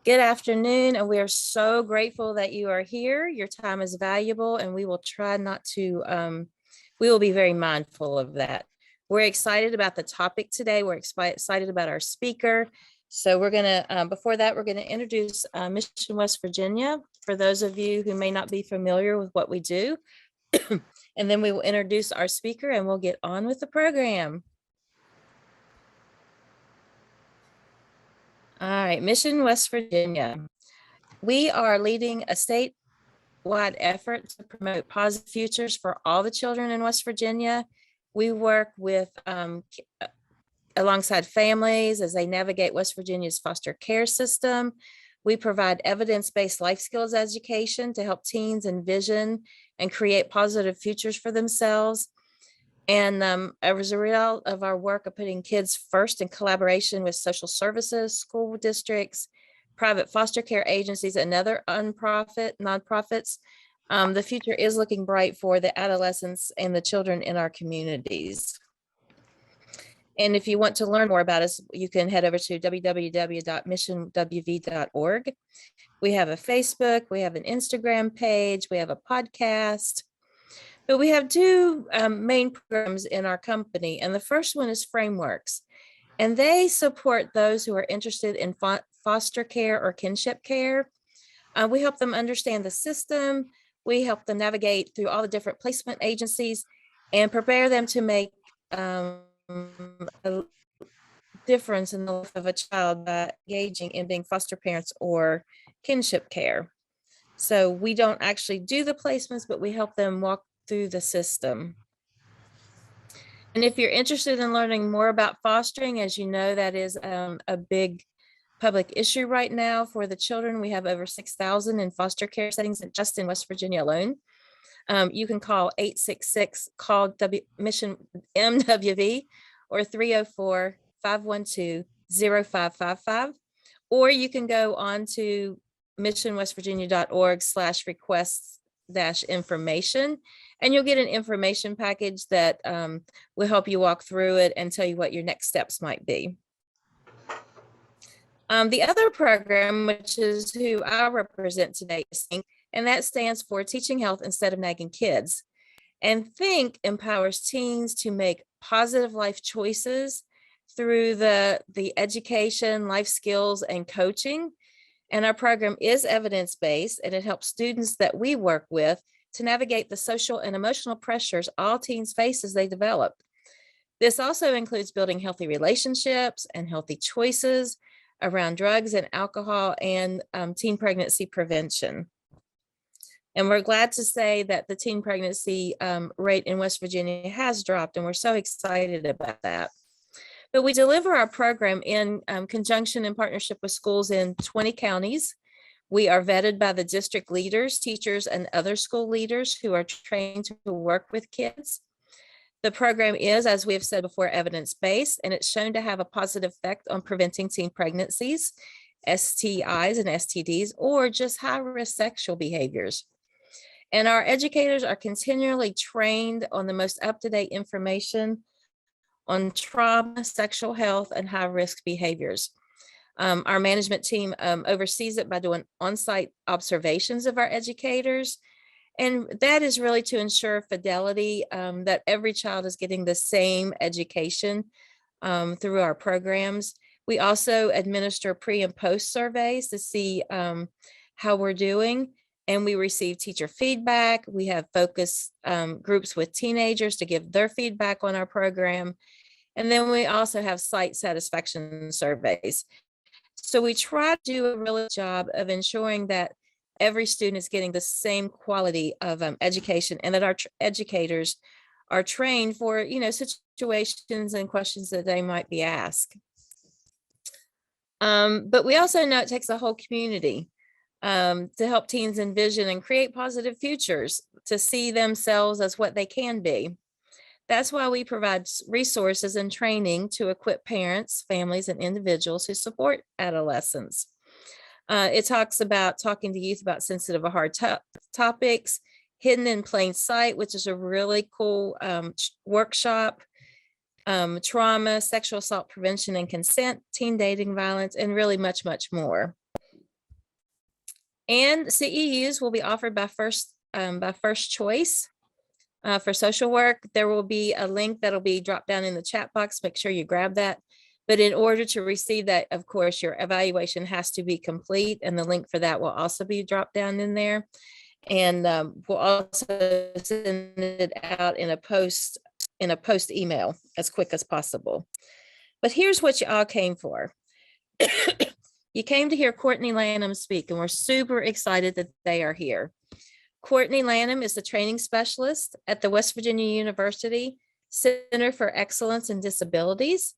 Good afternoon, and we are so grateful that you are here. Your time is valuable, and we will try not to, we will be very mindful of that. We're excited about the topic today. We're excited about our speaker. So we're going to, before that, we're going to introduce Mission West Virginia for those of you who may not be familiar with what we do. And then we will introduce our speaker and we'll get on with the program. All right, Mission West Virginia. We are leading a statewide effort to promote positive futures for all the children in West Virginia. We work with alongside families as they navigate West Virginia's foster care system. We provide evidence-based life skills education to help teens envision and create positive futures for themselves. And as a result of our work of putting kids first in collaboration with social services, school districts, private foster care agencies, and other nonprofits, the future is looking bright for the adolescents and the children in our communities. And if you want to learn more about us, you can head over to www.missionwv.org. We have a Facebook, we have an Instagram page, we have a podcast. But we have two main programs in our company, and the first one is Frameworks, and they support those who are interested in foster care or kinship care. We help them understand the system. We help them navigate through all the different placement agencies and prepare them to make a difference in the life of a child by engaging in being foster parents or kinship care. So we don't actually do the placements, but we help them walk through the system. And if you're interested in learning more about fostering, as you know, that is a big public issue right now for the children. We have over 6,000 in foster care settings just in West Virginia alone. You can call 866-CALL-MISSION MWV or 304-512-0555, or you can go on to missionwestvirginia.org/requests-information, and you'll get an information package that will help you walk through it and tell you what your next steps might be. The other program, which is who I represent today, is THINK, and that stands for Teaching Health Instead of Nagging Kids. And THINK empowers teens to make positive life choices through the education, life skills, and coaching. And our program is evidence-based, and it helps students that we work with to navigate the social and emotional pressures all teens face as they develop. This also includes building healthy relationships and healthy choices around drugs and alcohol and teen pregnancy prevention. And we're glad to say that the teen pregnancy rate in West Virginia has dropped, and we're so excited about that. But we deliver our program in conjunction and partnership with schools in 20 counties. We are vetted by the district leaders, teachers, and other school leaders who are trained to work with kids. The program is, as we have said before, evidence-based, and it's shown to have a positive effect on preventing teen pregnancies, STIs and STDs, or just high-risk sexual behaviors. And our educators are continually trained on the most up-to-date information on trauma, sexual health, and high-risk behaviors. Our management team oversees it by doing on-site observations of our educators. And that is really to ensure fidelity, that every child is getting the same education through our programs. We also administer pre and post surveys to see how we're doing. And we receive teacher feedback. We have focus groups with teenagers to give their feedback on our program. And then we also have site satisfaction surveys. So we try to do a really good job of ensuring that every student is getting the same quality of education, and that our educators are trained for, situations and questions that they might be asked. But we also know it takes a whole community to help teens envision and create positive futures, to see themselves as what they can be. That's why we provide resources and training to equip parents, families, and individuals who support adolescents. It talks about talking to youth about sensitive or hard topics, hidden in plain sight, which is a really cool workshop, trauma, sexual assault prevention and consent, teen dating violence, and really much, much more. And CEUs will be offered by first choice. For social work, there will be a link that'll be dropped down in the chat box. Make sure you grab that. But in order to receive that, of course, your evaluation has to be complete, and the link for that will also be dropped down in there. And we'll also send it out in a post email as quick as possible. But here's what you all came for. You came to hear Courtney Lanham speak, and we're super excited that they are here. Courtney Lanham is the training specialist at the West Virginia University Center for Excellence in Disabilities,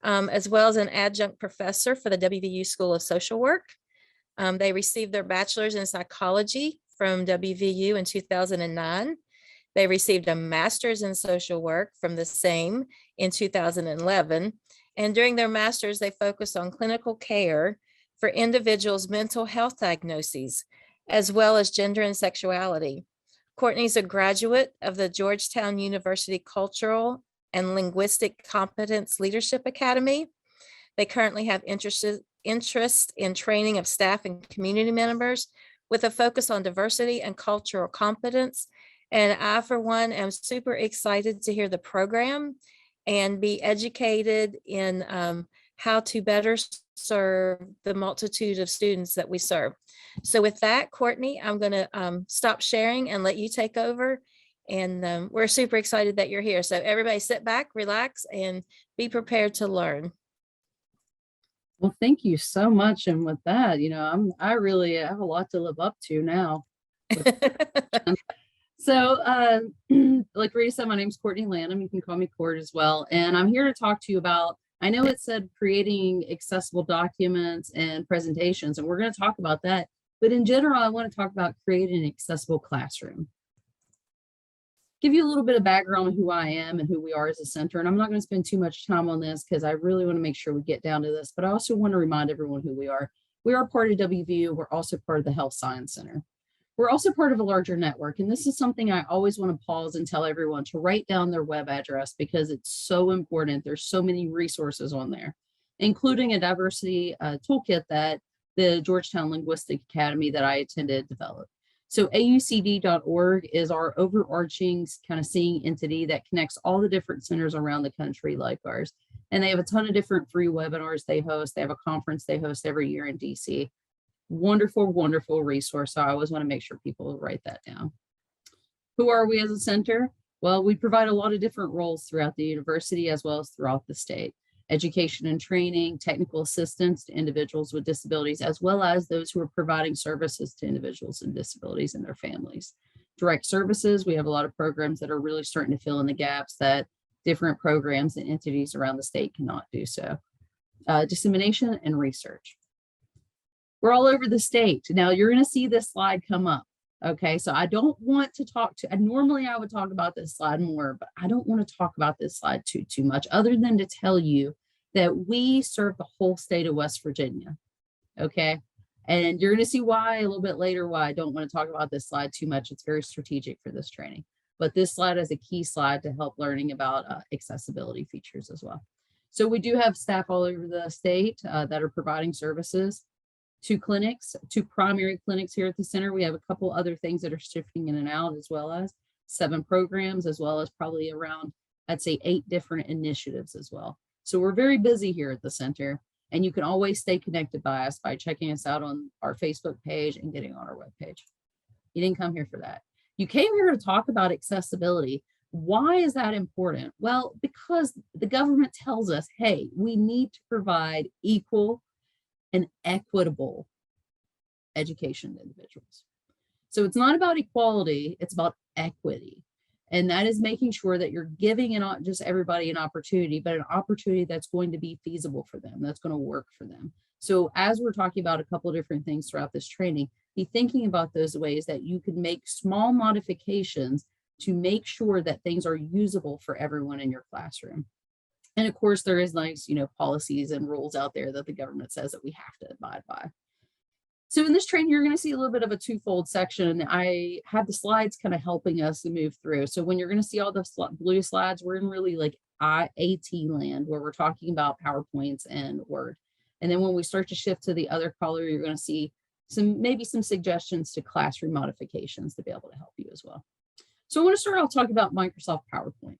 as well as an adjunct professor for the WVU School of Social Work. They received their bachelor's in psychology from WVU in 2009. They received a master's in social work from the same in 2011. And during their master's, they focused on clinical care for individuals' mental health diagnoses, as well as gender and sexuality. Courtney's a graduate of the Georgetown University Cultural and Linguistic Competence Leadership Academy. They currently have interest in training of staff and community members with a focus on diversity and cultural competence. And I, for one, am super excited to hear the program and be educated in how to better serve the multitude of students that we serve. So with that, Courtney, I'm going to stop sharing and let you take over. And we're super excited that you're here. So everybody sit back, relax, and be prepared to learn. Well, thank you so much. And with that, I really have a lot to live up to now. So like Rita said, my name's Courtney Lanham. You can call me Court as well. And I'm here to talk to you about, I know it said creating accessible documents and presentations, and we're going to talk about that. But in general, I want to talk about creating an accessible classroom. Give you a little bit of background on who I am and who we are as a center. And I'm not going to spend too much time on this because I really want to make sure we get down to this, but I also want to remind everyone who we are. We are part of WVU. We're also part of the Health Science Center. We're also part of a larger network. And this is something I always want to pause and tell everyone to write down their web address because it's so important. There's so many resources on there, including a diversity toolkit that the Georgetown Linguistic Academy that I attended developed. So AUCD.org is our overarching kind of seeing entity that connects all the different centers around the country like ours. And they have a ton of different free webinars they host. They have a conference they host every year in DC. Wonderful, wonderful resource. So I always want to make sure people write that down. Who are we as a center? Well, we provide a lot of different roles throughout the university as well as throughout the state. Education and training, technical assistance to individuals with disabilities, as well as those who are providing services to individuals with disabilities and their families. Direct services, we have a lot of programs that are really starting to fill in the gaps that different programs and entities around the state cannot do so. Dissemination and research. We're all over the state. Now you're going to see this slide come up. Okay, so I don't want to normally I would talk about this slide more, but I don't want to talk about this slide too much other than to tell you that we serve the whole state of West Virginia. Okay, and you're going to see why a little bit later, why I don't want to talk about this slide too much. It's very strategic for this training, but this slide is a key slide to help learning about accessibility features as well. So we do have staff all over the state that are providing services. 2 clinics, 2 primary clinics here at the center. We have a couple other things that are shifting in and out, as well as 7 programs, as well as probably around, I'd say 8 different initiatives as well. So we're very busy here at the center, and you can always stay connected by us by checking us out on our Facebook page and getting on our webpage. You didn't come here for that. You came here to talk about accessibility. Why is that important? Well, because the government tells us, hey, we need to provide equal and equitable education to individuals. So it's not about equality, it's about equity. And that is making sure that you're giving not just everybody an opportunity, but an opportunity that's going to be feasible for them, that's going to work for them. So as we're talking about a couple of different things throughout this training, be thinking about those ways that you can make small modifications to make sure that things are usable for everyone in your classroom. And of course, there is nice, policies and rules out there that the government says that we have to abide by. So in this training, you're going to see a little bit of a twofold section. I have the slides kind of helping us to move through. So when you're going to see all the blue slides, we're in really like IAT land where we're talking about PowerPoints and Word. And then when we start to shift to the other color, you're going to see maybe some suggestions to classroom modifications to be able to help you as well. So I want to start off talking about Microsoft PowerPoint.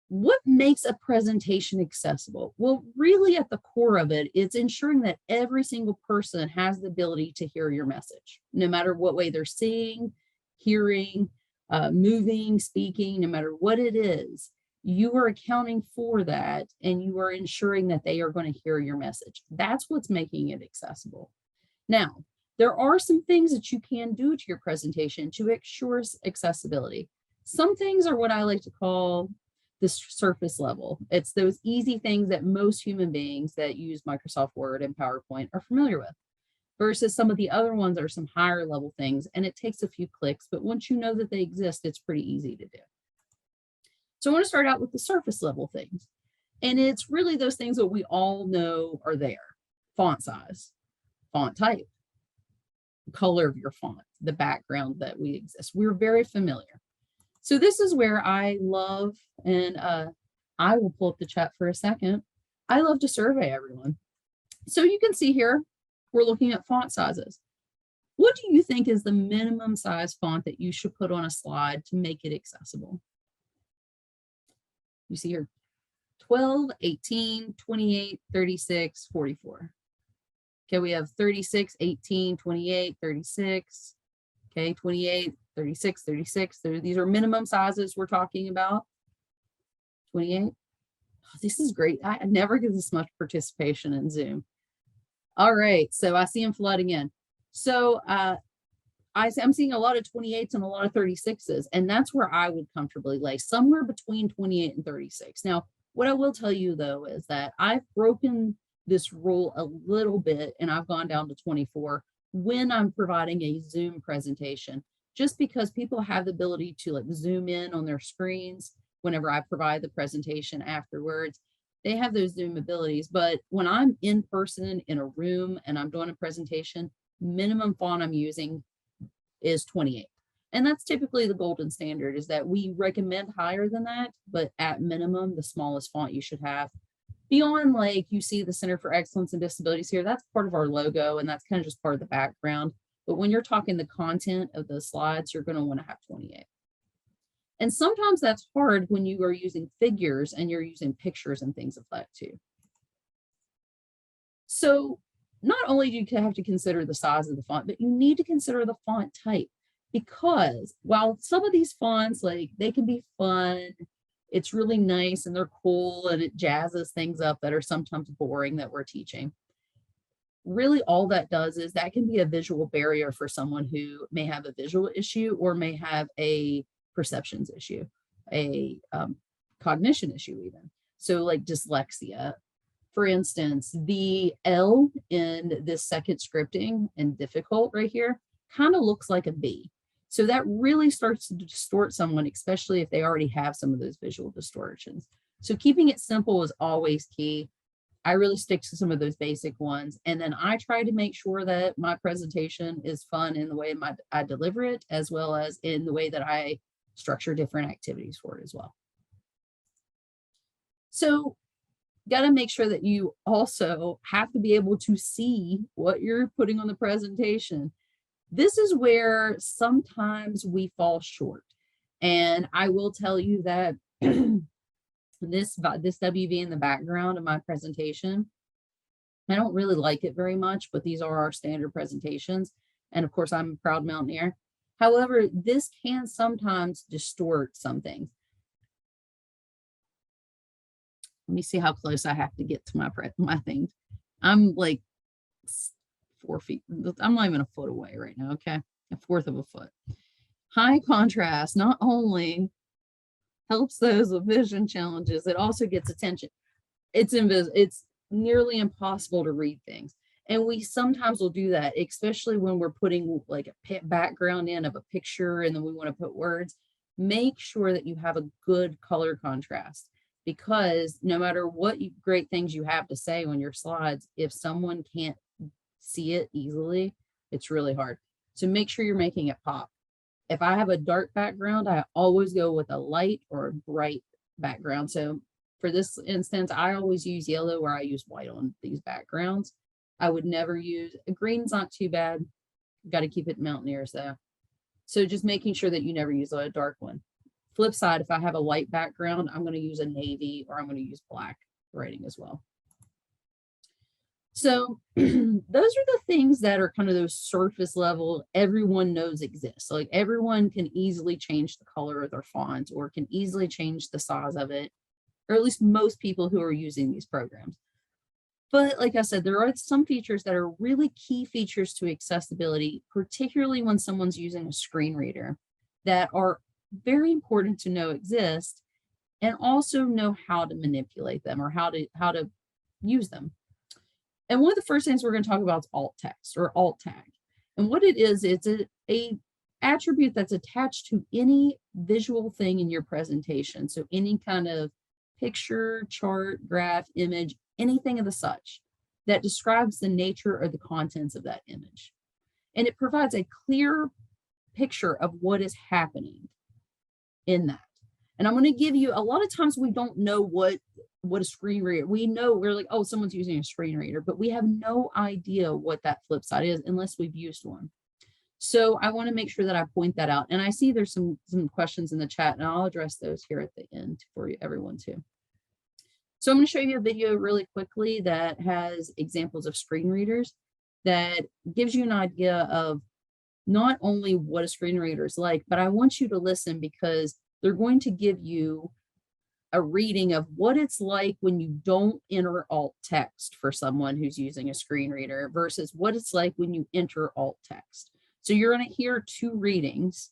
What makes a presentation accessible? Well, really at the core of it, it's ensuring that every single person has the ability to hear your message, no matter what way they're seeing, hearing, moving, speaking, no matter what it is. You are accounting for that, and you are ensuring that they are going to hear your message. That's what's making it accessible. Now, there are some things that you can do to your presentation to ensure accessibility. Some things are what I like to call the surface level. It's those easy things that most human beings that use Microsoft Word and PowerPoint are familiar with, versus some of the other ones are some higher level things, and it takes a few clicks, but once you know that they exist, it's pretty easy to do. So I want to start out with the surface level things. And it's really those things that we all know are there. Font size, font type, color of your font, the background that we exist. We're very familiar. So this is where I love, and I will pull up the chat for a second. I love to survey everyone. So you can see here, we're looking at font sizes. What do you think is the minimum size font that you should put on a slide to make it accessible? You see here, 12, 18, 28, 36, 44. Okay, we have 36, 18, 28, 36. Okay, 28, 36, 36. These are minimum sizes we're talking about. 28. Oh, this is great. I never get this much participation in Zoom. All right, so I see them flooding in. So I'm seeing a lot of 28s and a lot of 36s, and that's where I would comfortably lay, somewhere between 28 and 36. Now, what I will tell you though is that I've broken this rule a little bit, and I've gone down to 24 when I'm providing a Zoom presentation, just because people have the ability to like zoom in on their screens whenever I provide the presentation afterwards. They have those Zoom abilities, but when I'm in person in a room and I'm doing a presentation, minimum font I'm using is 28. And that's typically the golden standard, is that we recommend higher than that, but at minimum, the smallest font you should have. Beyond, like you see the Center for Excellence in Disabilities here, that's part of our logo, and that's kind of just part of the background. But when you're talking the content of the slides, you're going to want to have 28. And sometimes that's hard when you are using figures and you're using pictures and things of that too. So not only do you have to consider the size of the font, but you need to consider the font type, because while some of these fonts, like they can be fun, it's really nice and they're cool and it jazzes things up that are sometimes boring that we're teaching. Really all that does is that can be a visual barrier for someone who may have a visual issue or may have a perceptions issue, a cognition issue even. So like dyslexia. For instance, the L in this second scripting and difficult right here kind of looks like a B. So that really starts to distort someone, especially if they already have some of those visual distortions. So keeping it simple is always key. I really stick to some of those basic ones. And then I try to make sure that my presentation is fun in the way I deliver it, as well as in the way that I structure different activities for it as well. So got to make sure that you also have to be able to see what you're putting on the presentation. This is where sometimes we fall short. And I will tell you that this WV in the background of my presentation, I don't really like it very much, but these are our standard presentations. And of course, I'm a proud mountaineer. However, this can sometimes distort some things. Let me see how close I have to get to my things. I'm like 4 feet. I'm not even a foot away right now. Okay. A fourth of a foot. High contrast not only helps those with vision challenges, it also gets attention. It's nearly impossible to read things. And we sometimes will do that, especially when we're putting like a background in of a picture and then we want to put words. Make sure that you have a good color contrast, because no matter what great things you have to say on your slides, if someone can't see it easily, it's really hard. So make sure you're making it pop. If I have a dark background, I always go with a light or a bright background. So for this instance, I always use yellow or I use white on these backgrounds. I would never use, green's not too bad. Got to keep it Mountaineers though. So just making sure that you never use a dark one. Flip side, if I have a light background, I'm going to use a navy or I'm going to use black writing as well. So those are the things that are kind of those surface level, everyone knows exist. So like everyone can easily change the color of their font or can easily change the size of it, or at least most people who are using these programs. But like I said, there are some features that are really key features to accessibility, particularly when someone's using a screen reader, that are very important to know exist and also know how to manipulate them or how to use them. And one of the first things we're going to talk about is alt text or alt tag. And what it is, it's a attribute that's attached to any visual thing in your presentation. So any kind of picture, chart, graph, image, anything of the such that describes the nature or the contents of that image. And it provides a clear picture of what is happening in that. And I'm going to give you, a lot of times we don't know what a screen reader, we know we're like, oh, someone's using a screen reader, but we have no idea what that flip side is unless we've used one. So I want to make sure that I point that out. And I see there's some questions in the chat and I'll address those here at the end for everyone too. So I'm going to show you a video really quickly that has examples of screen readers that gives you an idea of not only what a screen reader is like, but I want you to listen because they're going to give you a reading of what it's like when you don't enter alt text for someone who's using a screen reader versus what it's like when you enter alt text. So you're going to hear two readings.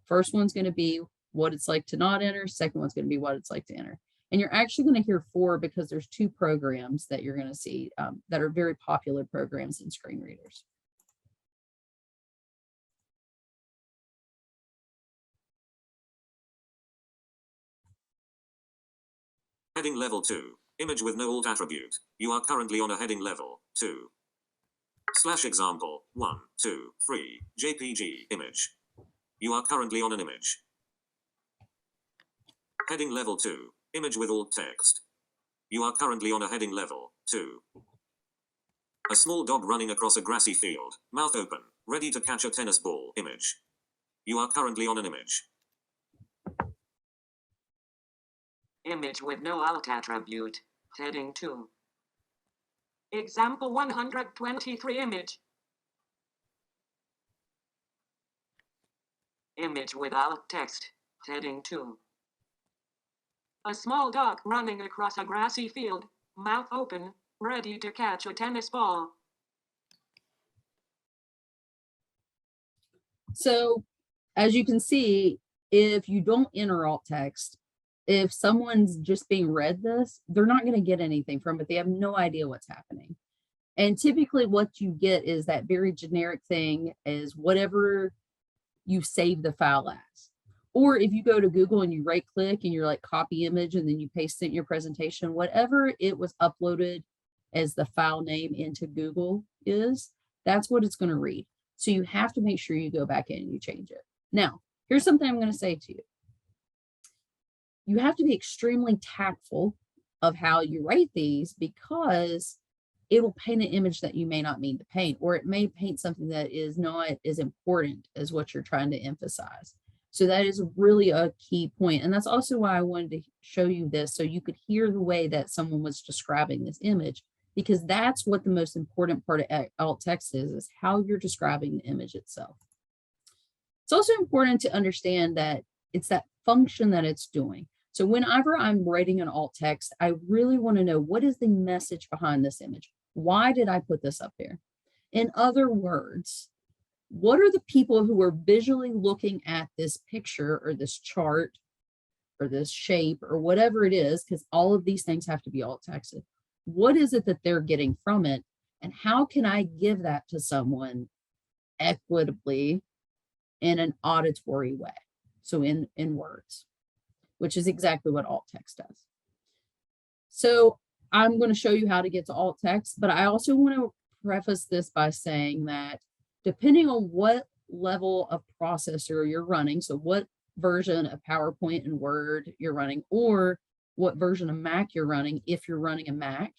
First one's going to be what it's like to not enter. Second one's going to be what it's like to enter. And you're actually going to hear four because there's two programs that you're going to see that are very popular programs in screen readers. Heading level 2. Image with no alt attribute. You are currently on a heading level 2. / example 1, 2, 3. JPG image. You are currently on an image. Heading level 2. Image with alt text. You are currently on a heading level 2. A small dog running across a grassy field, mouth open, ready to catch a tennis ball image. You are currently on an image. Image with no alt attribute. Heading 2. Example 123 image. Image with alt text. Heading 2. A small dog running across a grassy field, mouth open, ready to catch a tennis ball. So as you can see, if you don't enter alt text, if someone's just being read this, they're not going to get anything from it. They have no idea what's happening. And typically what you get is that very generic thing is whatever you save the file as. Or if you go to Google and you right click and you're like copy image and then you paste it in your presentation, whatever it was uploaded as the file name into Google is, that's what it's going to read. So you have to make sure you go back in and you change it. Now, here's something I'm going to say to you. You have to be extremely tactful of how you write these because it will paint an image that you may not mean to paint, or it may paint something that is not as important as what you're trying to emphasize. So that is really a key point. And that's also why I wanted to show you this so you could hear the way that someone was describing this image, because that's what the most important part of alt text is how you're describing the image itself. It's also important to understand that it's that function that it's doing. So whenever I'm writing an alt text, I really want to know what is the message behind this image? Why did I put this up there? In other words, what are the people who are visually looking at this picture or this chart or this shape or whatever it is, because all of these things have to be alt texted. What is it that they're getting from it? And how can I give that to someone equitably in an auditory way? So in words, which is exactly what alt text does. So I'm going to show you how to get to alt text, but I also want to preface this by saying that depending on what level of processor you're running, so what version of PowerPoint and Word you're running, or what version of Mac you're running, if you're running a Mac,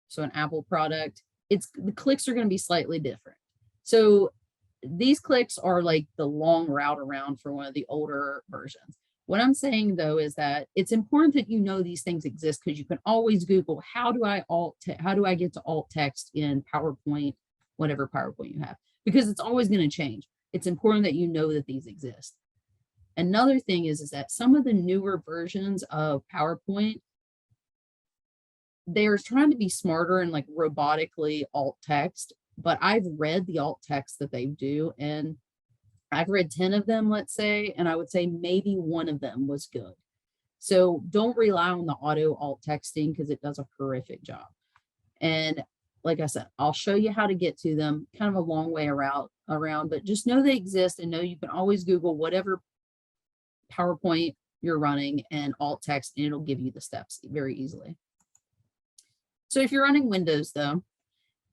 so an Apple product, the clicks are going to be slightly different. So these clicks are like the long route around for one of the older versions. What I'm saying though is that it's important that you know these things exist, because you can always Google how do I get to alt text in PowerPoint, whatever PowerPoint you have, because it's always going to change. It's important that you know that these exist. Another thing is that some of the newer versions of PowerPoint, they're trying to be smarter and like robotically alt text, but I've read the alt text that they do, and I've read 10 of them, let's say, and I would say maybe one of them was good. So don't rely on the auto alt texting, because it does a horrific job. And like I said, I'll show you how to get to them, kind of a long way around, but just know they exist, and know you can always Google whatever PowerPoint you're running and alt text, and it'll give you the steps very easily. So if you're running Windows though,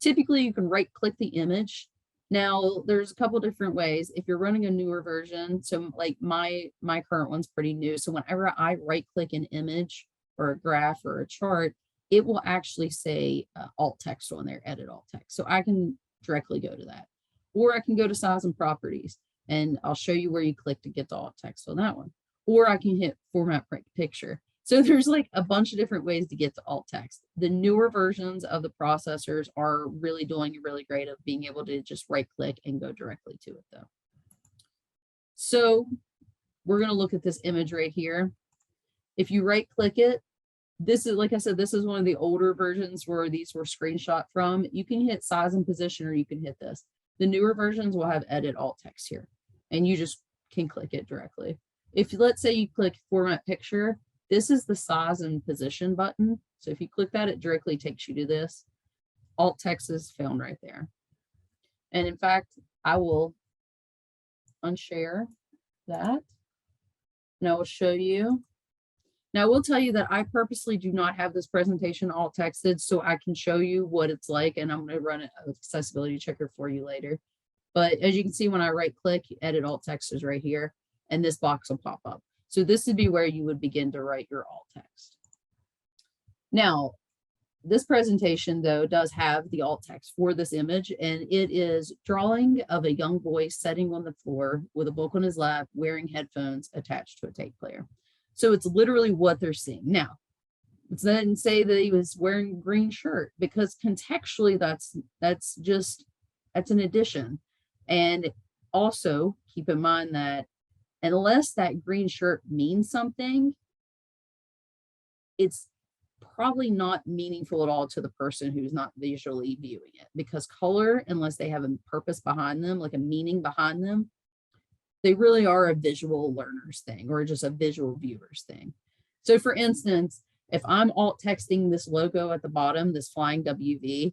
typically you can right click the image. Now there's a couple different ways. If you're running a newer version, so like my current one's pretty new. So whenever I right click an image or a graph or a chart, it will actually say alt text on there, edit alt text. So I can directly go to that, or I can go to size and properties, and I'll show you where you click to get the alt text on that one. Or I can hit format picture. So there's like a bunch of different ways to get to alt text. The newer versions of the processors are really doing really great of being able to just right click and go directly to it though. So we're going to look at this image right here. If you right click it, this is, like I said, this is one of the older versions where these were screenshot from. You can hit size and position, or you can hit this. The newer versions will have edit alt text here, and you just can click it directly. If let's say you click format picture, this is the size and position button. So if you click that, it directly takes you to this. Alt text is found right there. And in fact, I will unshare that. And I will show you. Now I will tell you that I purposely do not have this presentation alt texted so I can show you what it's like, and I'm going to run an accessibility checker for you later. But as you can see, when I right click, edit alt text is right here, and this box will pop up. So this would be where you would begin to write your alt text. Now, this presentation though does have the alt text for this image, and it is drawing of a young boy sitting on the floor with a book on his lap, wearing headphones attached to a tape player. So it's literally what they're seeing. Now, it doesn't say that he was wearing a green shirt, because contextually that's an addition. And also keep in mind that unless that green shirt means something, it's probably not meaningful at all to the person who's not visually viewing it, because color, unless they have a purpose behind them, like a meaning behind them, they really are a visual learners thing, or just a visual viewers thing. So for instance, if I'm alt texting this logo at the bottom, this flying WV,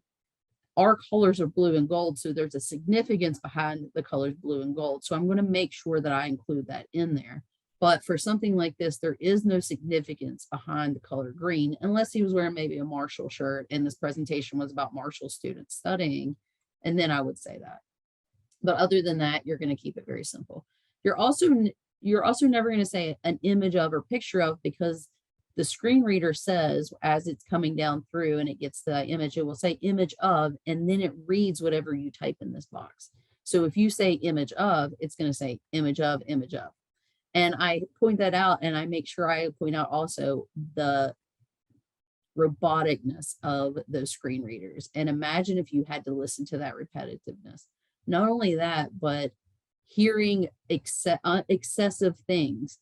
our colors are blue and gold. So there's a significance behind the colors blue and gold. So I'm going to make sure that I include that in there. But for something like this, there is no significance behind the color green, unless he was wearing maybe a Marshall shirt and this presentation was about Marshall students studying. And then I would say that. But other than that, you're going to keep it very simple. You're also never going to say an image of or picture of, because the screen reader says, as it's coming down through and it gets the image, it will say image of, and then it reads whatever you type in this box. So if you say image of, it's going to say image of, image of. And I point that out, and I make sure I point out also the roboticness of those screen readers. And imagine if you had to listen to that repetitiveness. Not only that, but hearing excessive things.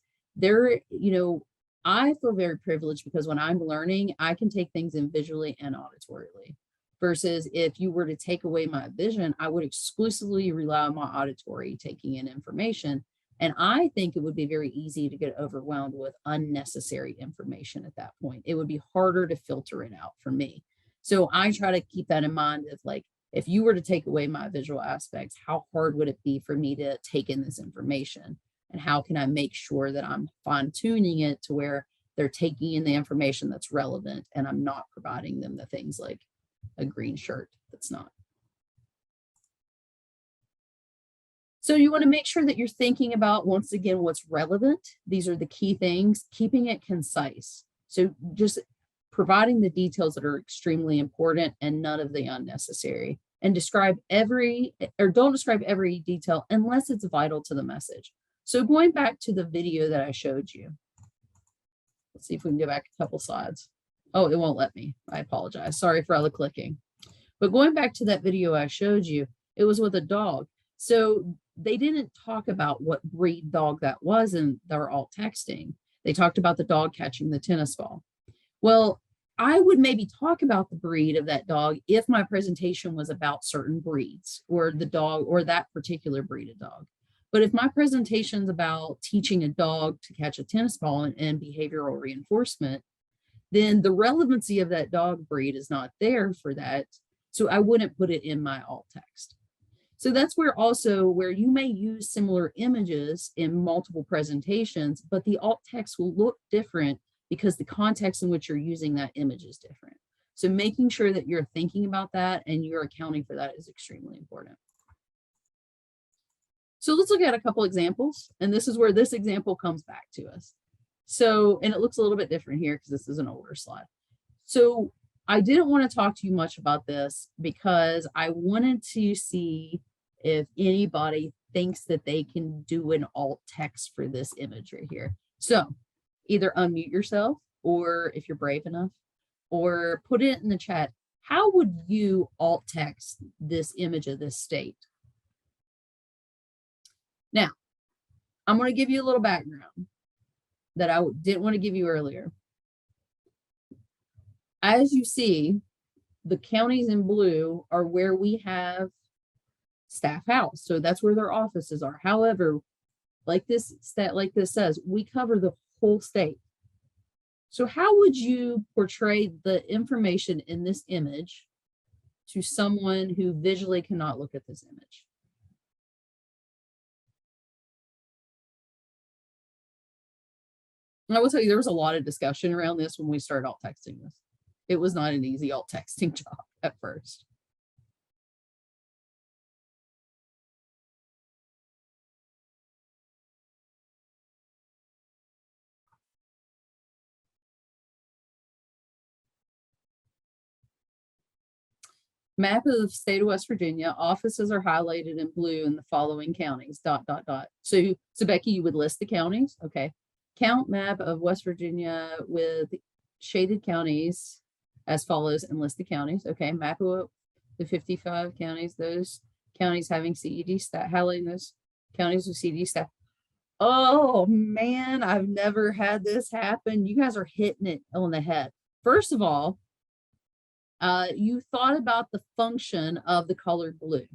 I feel very privileged, because when I'm learning, I can take things in visually and auditorily. Versus if you were to take away my vision, I would exclusively rely on my auditory taking in information. And I think it would be very easy to get overwhelmed with unnecessary information at that point. It would be harder to filter it out for me. So I try to keep that in mind of, like, if you were to take away my visual aspects, how hard would it be for me to take in this information? And how can I make sure that I'm fine tuning it to where they're taking in the information that's relevant, and I'm not providing them the things like a green shirt that's not. So you want to make sure that you're thinking about, once again, what's relevant. These are the key things, keeping it concise. So just providing the details that are extremely important and none of the unnecessary, and don't describe every detail unless it's vital to the message. So going back to the video that I showed you, let's see if we can go back a couple slides. Oh, it won't let me. I apologize. Sorry for all the clicking. But going back to that video I showed you, it was with a dog. So they didn't talk about what breed dog that was in their alt texting. They talked about the dog catching the tennis ball. Well, I would maybe talk about the breed of that dog if my presentation was about certain breeds or the dog or that particular breed of dog. But if my presentation is about teaching a dog to catch a tennis ball and behavioral reinforcement, then the relevancy of that dog breed is not there for that. So I wouldn't put it in my alt text. So that's where you may use similar images in multiple presentations, but the alt text will look different because the context in which you're using that image is different. So making sure that you're thinking about that and you're accounting for that is extremely important. So let's look at a couple examples. And this is where this example comes back to us. So, and it looks a little bit different here because this is an older slide. So I didn't want to talk to you much about this because I wanted to see if anybody thinks that they can do an alt text for this image right here. So either unmute yourself, or if you're brave enough, or put it in the chat. How would you alt text this image of this state? Now, I'm going to give you a little background that I didn't want to give you earlier. As you see, the counties in blue are where we have staff house. So that's where their offices are. However, like this says, we cover the whole state. So how would you portray the information in this image to someone who visually cannot look at this image? And I will tell you, there was a lot of discussion around this when we started alt texting this. It was not an easy alt texting job at first. Map of the state of West Virginia. Offices are highlighted in blue in the following counties, ... So Becky, you would list the counties. Okay. Count map of West Virginia with shaded counties as follows and list the counties. Okay. Map of the 55 counties, those counties having CED staff, highlighting those counties with CED staff. Oh man, I've never had this happen. You guys are hitting it on the head. First of all, you thought about the function of the colored blue.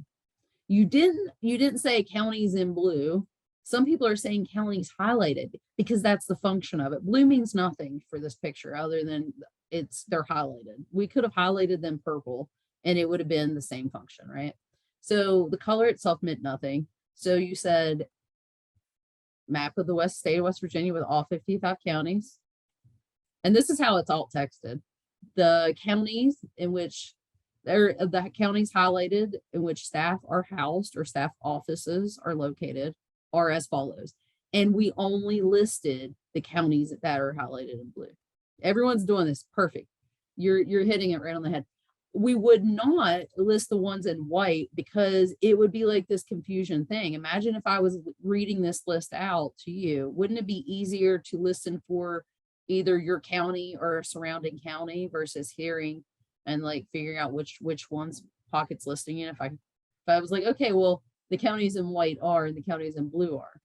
You didn't say counties in blue. Some people are saying counties highlighted because that's the function of it. Blue means nothing for this picture other than they're highlighted. We could have highlighted them purple and it would have been the same function, right? So the color itself meant nothing. So you said map of the state of West Virginia with all 55 counties. And this is how it's alt texted. The counties in which the counties highlighted in which staff are housed or staff offices are located are as follows. And we only listed the counties that are highlighted in blue. Everyone's doing this perfect. You're hitting it right on the head. We would not list the ones in white because it would be like this confusion thing. Imagine if I was reading this list out to you, wouldn't it be easier to listen for either your county or a surrounding county versus hearing and like figuring out which one's pockets listing in? If I was like, okay, well, the counties in white are and the counties in blue are.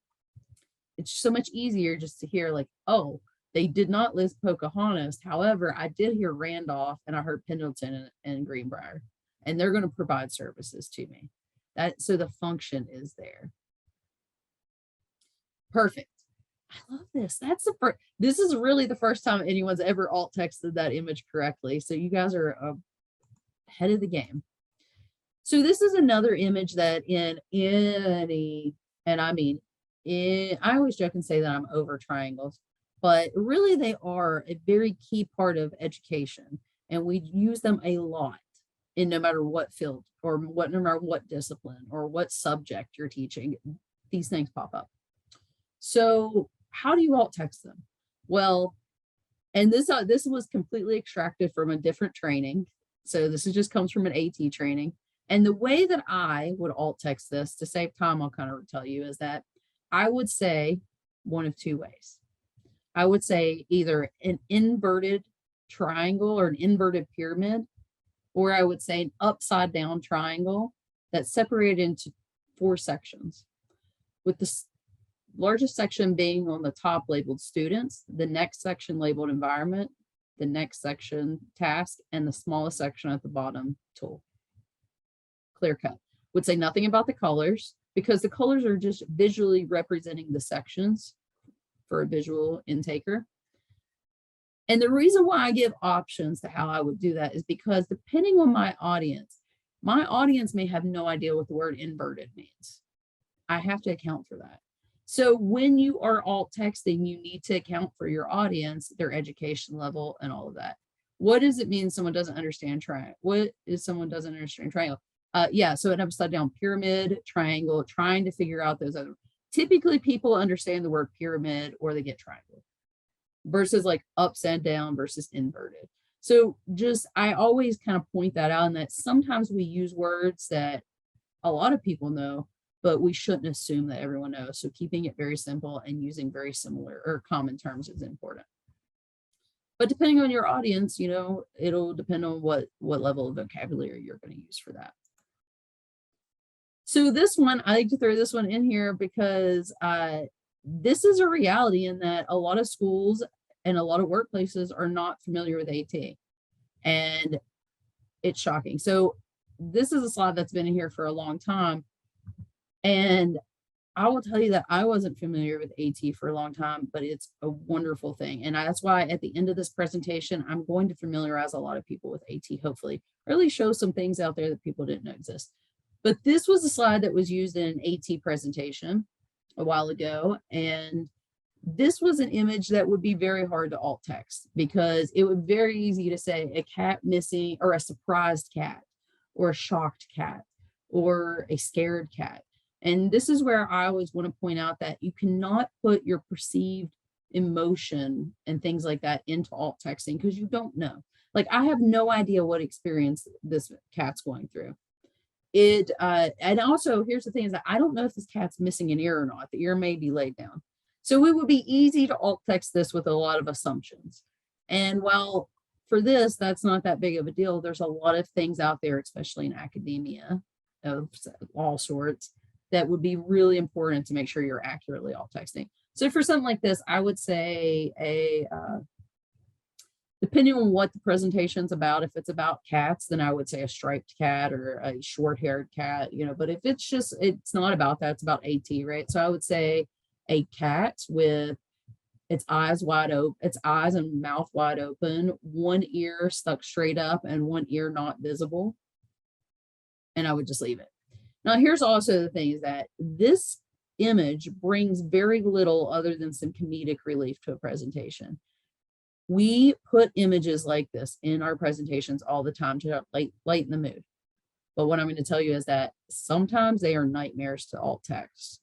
It's so much easier just to hear like, oh, they did not list Pocahontas. However, I did hear Randolph and I heard Pendleton and Greenbrier, and they're going to provide services to me. So the function is there. Perfect. I love this. This is really the first time anyone's ever alt texted that image correctly. So you guys are ahead of the game. So this is another image that I always joke and say that I'm over triangles, but really they are a very key part of education. And we use them a lot in no matter what field or no matter what discipline or what subject you're teaching, these things pop up. So how do you alt text them? Well, And this was completely extracted from a different training. So this just comes from an AT training. And the way that I would alt text this to save time, I'll kind of tell you, is that I would say one of two ways. I would say either an inverted triangle or an inverted pyramid, or I would say an upside down triangle that's separated into 4 sections, with the largest section being on the top labeled students, the next section labeled environment, the next section task, and the smallest section at the bottom tool. Clear cut. Would say nothing about the colors, because the colors are just visually representing the sections for a visual intaker. And the reason why I give options to how I would do that is because depending on my audience may have no idea what the word inverted means. I have to account for that. So when you are alt texting, you need to account for your audience, their education level, and all of that. What does it mean someone doesn't understand triangle? What is someone doesn't understand triangle? Yeah, so an upside down pyramid, triangle, trying to figure out those other. Typically people understand the word pyramid or they get triangle versus like upside down versus inverted. So just, I always kind of point that out, and that sometimes we use words that a lot of people know, but we shouldn't assume that everyone knows. So keeping it very simple and using very similar or common terms is important. But depending on your audience, you know, it'll depend on what level of vocabulary you're going to use for that. So this one, I like to throw this one in here because this is a reality in that a lot of schools and a lot of workplaces are not familiar with AT, and it's shocking. So this is a slide that's been in here for a long time. And I will tell you that I wasn't familiar with AT for a long time, but it's a wonderful thing. And that's why at the end of this presentation, I'm going to familiarize a lot of people with AT, hopefully, or at least show some things out there that people didn't know exist. But this was a slide that was used in an AT presentation a while ago. And this was an image that would be very hard to alt text, because it would be very easy to say a cat missing, or a surprised cat, or a shocked cat, or a scared cat. And this is where I always want to point out that you cannot put your perceived emotion and things like that into alt texting, because you don't know. Like, I have no idea what experience this cat's going through. And also, here's the thing, is that I don't know if this cat's missing an ear or not. The ear may be laid down. So it would be easy to alt text this with a lot of assumptions. And while for this, that's not that big of a deal, there's a lot of things out there, especially in academia of all sorts, that would be really important to make sure you're accurately alt texting. So for something like this, I would say depending on what the presentation's about, if it's about cats, then I would say a striped cat or a short-haired cat, you know, but if it's just, it's not about that, it's about AT, right? So I would say a cat with its eyes wide open, its eyes and mouth wide open, one ear stuck straight up and one ear not visible. And I would just leave it. Now, here's also the thing, is that this image brings very little other than some comedic relief to a presentation. We put images like this in our presentations all the time to lighten the mood. But what I'm going to tell you is that sometimes they are nightmares to alt text,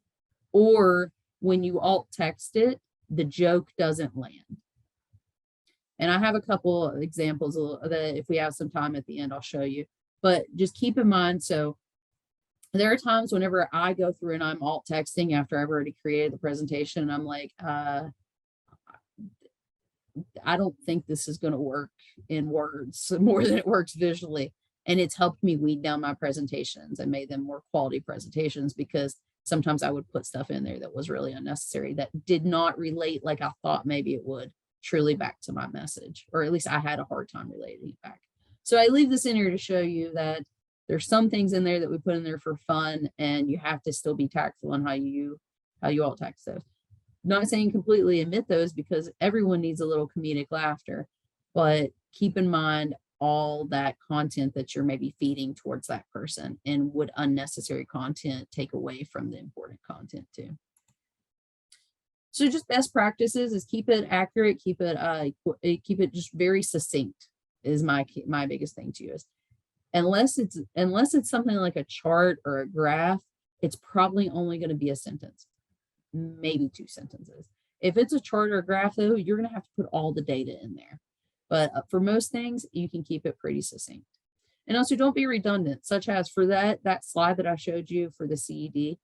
or when you alt text it, the joke doesn't land. And I have a couple of examples that if we have some time at the end, I'll show you, but just keep in mind. So there are times whenever I go through and I'm alt texting after I've already created the presentation, and I'm like, I don't think this is going to work in words more than it works visually. And it's helped me weed down my presentations and made them more quality presentations, because sometimes I would put stuff in there that was really unnecessary, that did not relate like I thought maybe it would truly back to my message, or at least I had a hard time relating it back. So I leave this in here to show you that there's some things in there that we put in there for fun, and you have to still be tactful on how you alt text those. Not saying completely omit those, because everyone needs a little comedic laughter, but keep in mind all that content that you're maybe feeding towards that person, and would unnecessary content take away from the important content too. So just best practices is keep it accurate, keep it just very succinct is my biggest thing to use. Unless it's something like a chart or a graph, it's probably only going to be a sentence, maybe 2 sentences. If it's a chart or a graph though, you're going to have to put all the data in there. But for most things, you can keep it pretty succinct. And also don't be redundant, such as for that slide that I showed you for the CED,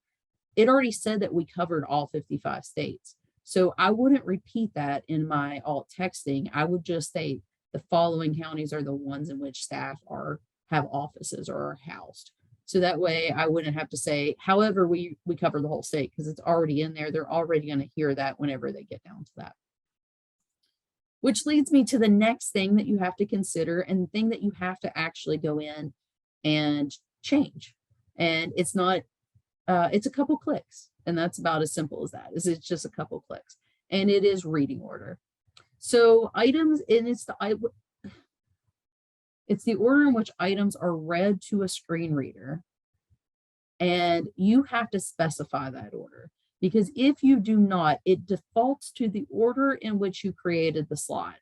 it already said that we covered all 55 states. So I wouldn't repeat that in my alt texting. I would just say the following counties are the ones in which staff have offices or are housed. So that way I wouldn't have to say, however, we cover the whole state, because it's already in there. They're already going to hear that whenever they get down to that. Which leads me to the next thing that you have to consider, and the thing that you have to actually go in and change. And it's not, it's a couple clicks, and that's about as simple as that. It's just a couple clicks, and it is reading order. So items, and it's the order in which items are read to a screen reader, and you have to specify that order. Because if you do not, it defaults to the order in which you created the slide.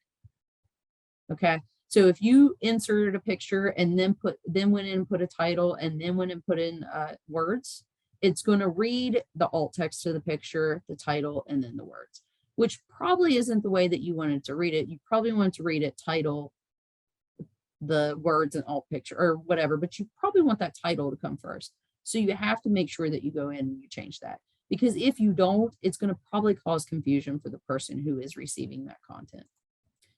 Okay, so if you inserted a picture and then went in and put a title and then went and put in words, it's going to read the alt text to the picture, the title, and then the words, which probably isn't the way that you wanted to read it. You probably want to read it title, the words, and alt picture or whatever, but you probably want that title to come first. So you have to make sure that you go in and you change that. Because if you don't, it's going to probably cause confusion for the person who is receiving that content.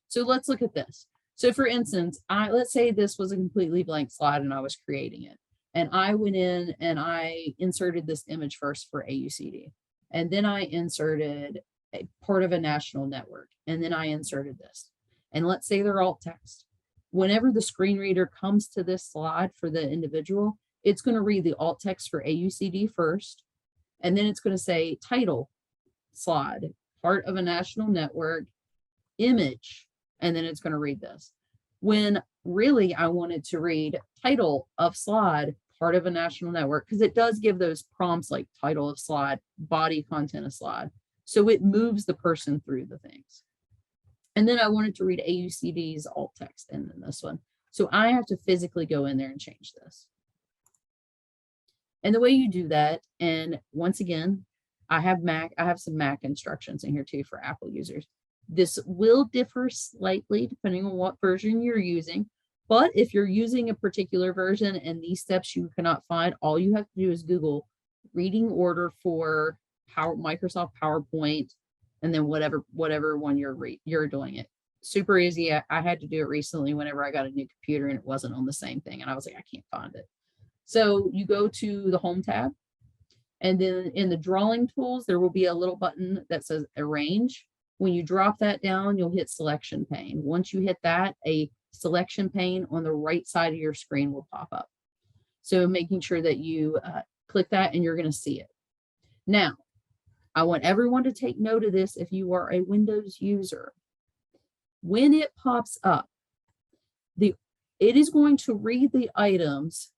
So let's look at this. So for instance, let's say this was a completely blank slide and I was creating it. And I went in and I inserted this image first for AUCD. And then I inserted a part of a national network. And then I inserted this. And let's say they're alt text. Whenever the screen reader comes to this slide for the individual, it's going to read the alt text for AUCD first. And then it's going to say title, slide, part of a national network, image, and then it's going to read this. When really I wanted to read title of slide, part of a national network, because it does give those prompts like title of slide, body content of slide. So it moves the person through the things. And then I wanted to read AUCD's alt text and then this one. So I have to physically go in there and change this. And the way you do that, and once again, I have some Mac instructions in here too for Apple users. This will differ slightly depending on what version you're using. But if you're using a particular version and these steps you cannot find, all you have to do is Google reading order for Microsoft PowerPoint, and then whatever one you're doing it. Super easy. I had to do it recently whenever I got a new computer and it wasn't on the same thing. And I was like, I can't find it. So you go to the Home tab, and then in the drawing tools, there will be a little button that says Arrange. When you drop that down, you'll hit Selection Pane. Once you hit that, a selection pane on the right side of your screen will pop up. So making sure that you click that and you're going to see it. Now, I want everyone to take note of this if you are a Windows user. When it pops up, it is going to read the items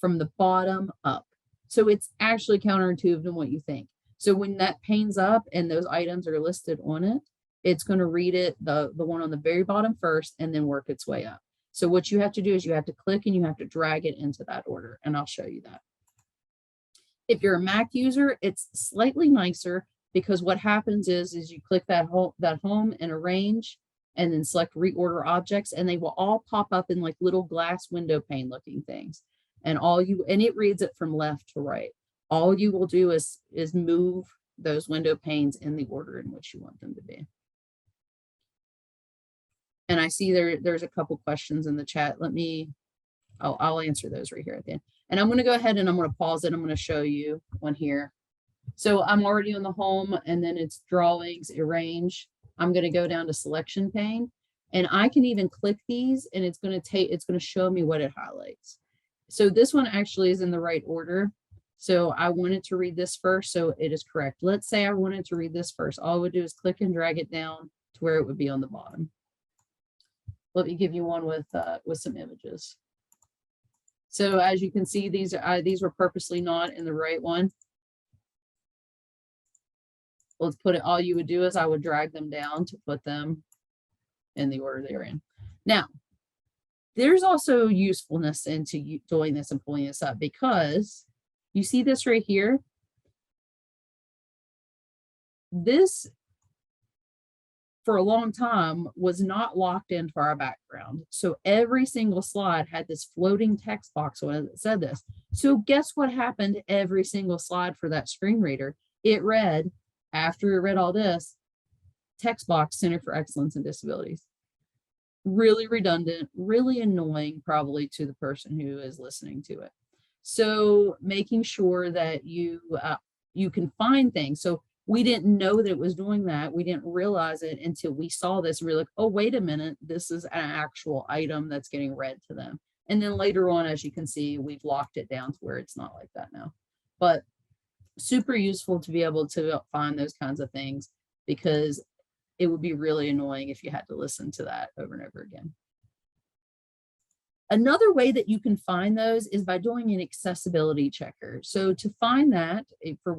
from the bottom up. So it's actually counterintuitive to what you think. So when that pane's up and those items are listed on it, it's going to read it, the one on the very bottom first, and then work its way up. So what you have to do is you have to click and you have to drag it into that order, and I'll show you that. If you're a Mac user, it's slightly nicer because what happens is you click that home and arrange, and then select reorder objects, and they will all pop up in like little glass window pane looking things. And it reads it from left to right. All you will do is move those window panes in the order in which you want them to be. And I see there's a couple questions in the chat. I'll answer those right here at the end. And I'm going to go ahead and I'm going to pause it. I'm going to show you one here. So I'm already on the home, and then it's drawings, arrange. I'm going to go down to selection pane, and I can even click these, and it's going to show me what it highlights. So this one actually is in the right order. So I wanted to read this first, so it is correct. Let's say I wanted to read this first. All I would do is click and drag it down to where it would be on the bottom. Let me give you one with some images. So as you can see, these were purposely not in the right one. Let's put it, all you would do is I would drag them down to put them in the order they're in. Now, there's also usefulness into doing this and pulling this up, because you see this right here. This for a long time was not locked into our background. So every single slide had this floating text box on it that said this. So guess what happened every single slide for that screen reader? It read, after it read all this, text box, Center for Excellence in Disabilities. Really redundant, really annoying probably to the person who is listening to it. So making sure that you can find things. So we didn't know that it was doing that. We didn't realize it until we saw this. We were like, oh, wait a minute, this is an actual item that's getting read to them. And then later on, as you can see, we've locked it down to where it's not like that now. But super useful to be able to find those kinds of things, because it would be really annoying if you had to listen to that over and over again. Another way that you can find those is by doing an accessibility checker. So to find that,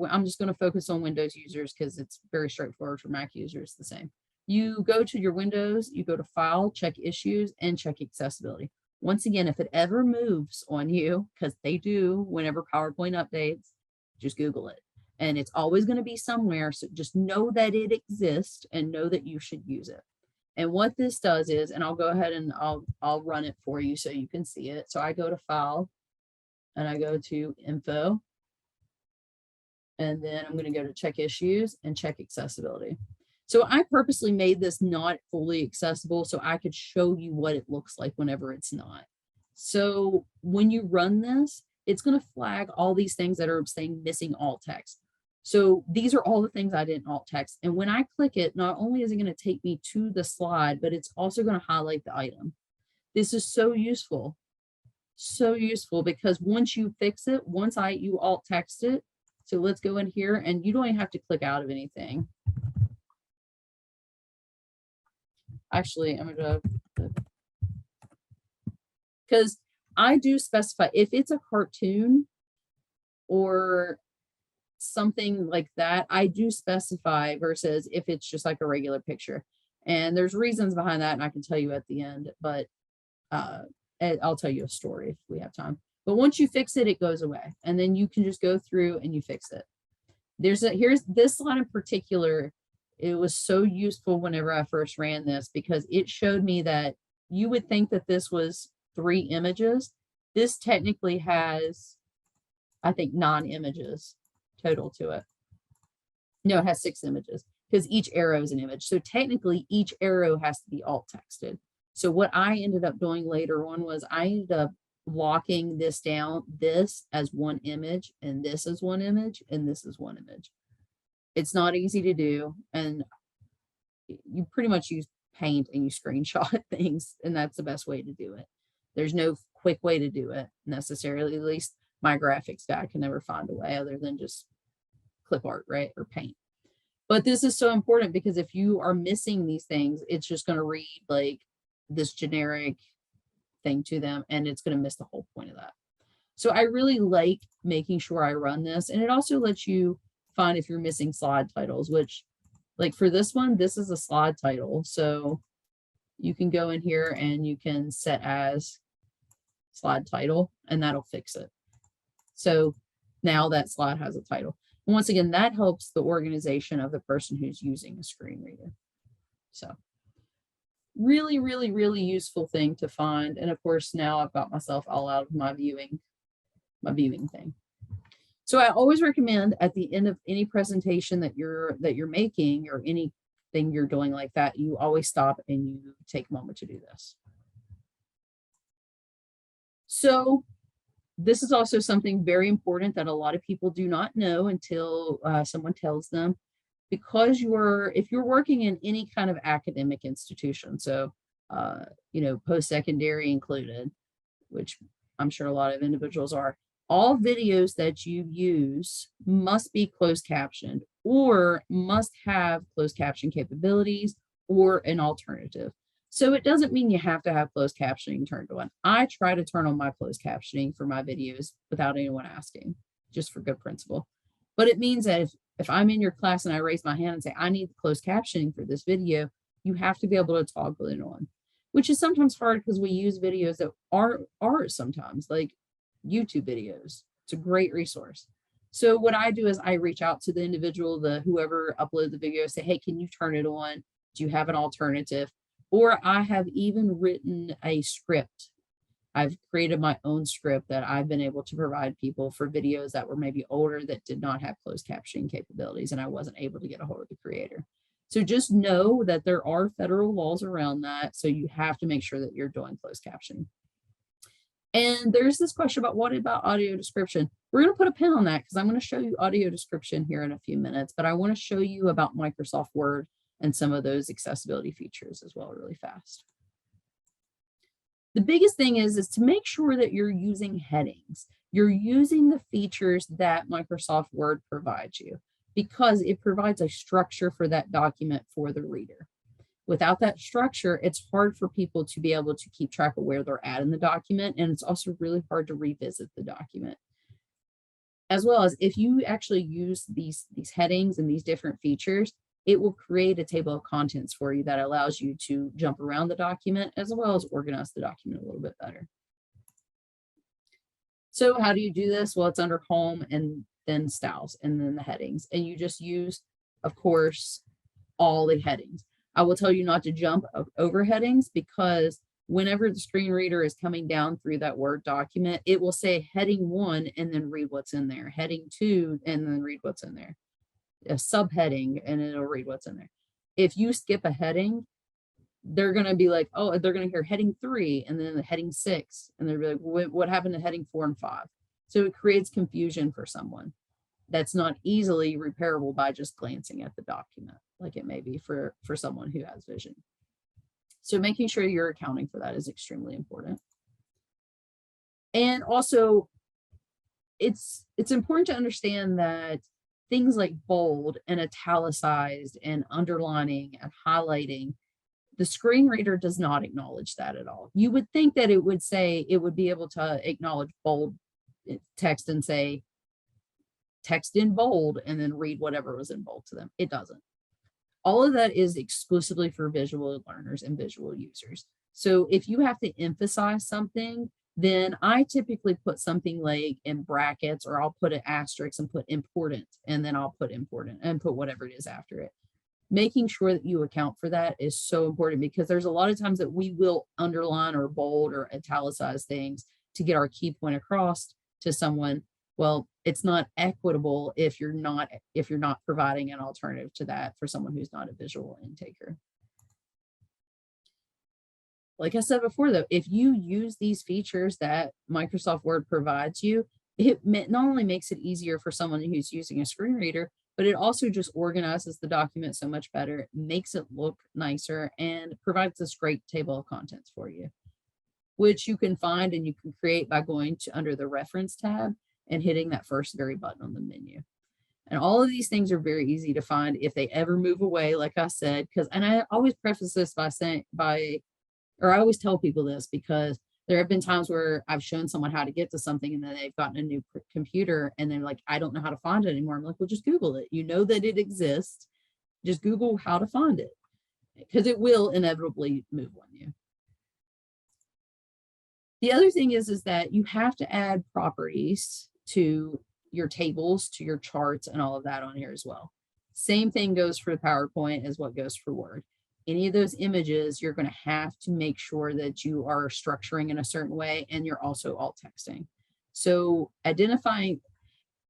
I'm just going to focus on Windows users because it's very straightforward. For Mac users, the same. You go to your Windows, you go to File, check Issues, and check Accessibility. Once again, if it ever moves on you, because they do whenever PowerPoint updates, just Google it. And it's always going to be somewhere. So just know that it exists and know that you should use it. And what this does is, and I'll go ahead and I'll run it for you so you can see it. So I go to File and I go to Info. And then I'm going to go to Check Issues and Check Accessibility. So I purposely made this not fully accessible so I could show you what it looks like whenever it's not. So when you run this, it's going to flag all these things that are saying missing alt text. So these are all the things I didn't alt text. And when I click it, not only is it going to take me to the slide, but it's also going to highlight the item. This is so useful because once you fix it, you alt text it. So let's go in here and you don't even have to click out of anything. Actually, I'm going to, because I do specify if it's a cartoon or something like that, I do specify versus if it's just like a regular picture. And there's reasons behind that, and I can tell you at the end, but I'll tell you a story if we have time. But once you fix it, it goes away. And then you can just go through and you fix it. Here's this line in particular. It was so useful whenever I first ran this because it showed me that you would think that this was 3 images. This technically has, I think, 9 images total to it. No, it has 6 images because each arrow is an image. So technically each arrow has to be alt texted. So what I ended up doing later on was I ended up locking this down, this as 1 image, and this is 1 image, and this is 1 image. It's not easy to do. And you pretty much use Paint and you screenshot things, and that's the best way to do it. There's no quick way to do it necessarily. At least my graphics guy can never find a way other than just clip art, right? Or Paint. But this is so important because if you are missing these things, it's just going to read like this generic thing to them, and it's going to miss the whole point of that. So I really like making sure I run this, and it also lets you find if you're missing slide titles, which like for this one, this is a slide title. So you can go in here and you can set as slide title, and that'll fix it. So now that slide has a title. And once again, that helps the organization of the person who's using a screen reader. So really, really, really useful thing to find. And of course, now I've got myself all out of my viewing thing. So I always recommend at the end of any presentation that you're making or anything you're doing like that, you always stop and you take a moment to do this. So this is also something very important that a lot of people do not know until someone tells them, because if you're working in any kind of academic institution, so post-secondary included, which I'm sure a lot of individuals are, all videos that you use must be closed captioned or must have closed caption capabilities or an alternative. So it doesn't mean you have to have closed captioning turned on. I try to turn on my closed captioning for my videos without anyone asking, just for good principle. But it means that if I'm in your class and I raise my hand and say, I need closed captioning for this video, you have to be able to toggle it on, which is sometimes hard because we use videos that are sometimes like YouTube videos. It's a great resource. So what I do is I reach out to the individual, whoever uploaded the video, say, hey, can you turn it on? Do you have an alternative? Or I have even written a script. I've created my own script that I've been able to provide people for videos that were maybe older that did not have closed captioning capabilities, and I wasn't able to get a hold of the creator. So just know that there are federal laws around that. So you have to make sure that you're doing closed captioning. And there's this question about what about audio description? We're going to put a pin on that because I'm going to show you audio description here in a few minutes, but I want to show you about Microsoft Word and some of those accessibility features as well really fast. The biggest thing is to make sure that you're using headings. You're using the features that Microsoft Word provides you because it provides a structure for that document for the reader. Without that structure, it's hard for people to be able to keep track of where they're at in the document, and it's also really hard to revisit the document. As well as if you actually use these headings and these different features, it will create a table of contents for you that allows you to jump around the document as well as organize the document a little bit better. So how do you do this? Well, it's under home and then styles and then the headings. And you just use, of course, all the headings. I will tell you not to jump over headings because whenever the screen reader is coming down through that Word document, it will say heading 1 and then read what's in there, heading 2 and then read what's in there, a subheading, and it'll read what's in there. If you skip a heading, they're going to be like, oh, they're going to hear heading 3 and then the heading 6. And they're like, what happened to heading 4 and 5? So it creates confusion for someone. That's not easily repairable by just glancing at the document like it may be for someone who has vision. So making sure you're accounting for that is extremely important. And also, it's important to understand that things like bold and italicized and underlining and highlighting, the screen reader does not acknowledge that at all. You would think that it would say, it would be able to acknowledge bold text and say text in bold and then read whatever was in bold to them. It doesn't. All of that is exclusively for visual learners and visual users. So if you have to emphasize something, then I typically put something like in brackets, or I'll put an asterisk and put important, and then I'll put important and put whatever it is after it. Making sure that you account for that is so important because there's a lot of times that we will underline or bold or italicize things to get our key point across to someone. Well, it's not equitable if you're not providing an alternative to that for someone who's not a visual intaker. Like I said before, though, if you use these features that Microsoft Word provides you, it not only makes it easier for someone who's using a screen reader, but it also just organizes the document so much better, makes it look nicer, and provides this great table of contents for you, which you can find and you can create by going to under the reference tab and hitting that first very button on the menu. And all of these things are very easy to find if they ever move away, like I said, and I always preface this by saying, I always tell people this because there have been times where I've shown someone how to get to something and then they've gotten a new computer and they're like, I don't know how to find it anymore. I'm like, well, just Google it. You know that it exists. Just Google how to find it because it will inevitably move on you. The other thing is that you have to add properties to your tables, to your charts, and all of that on here as well. Same thing goes for PowerPoint as what goes for Word. Any of those images, you're going to have to make sure that you are structuring in a certain way, and you're also alt texting. So identifying,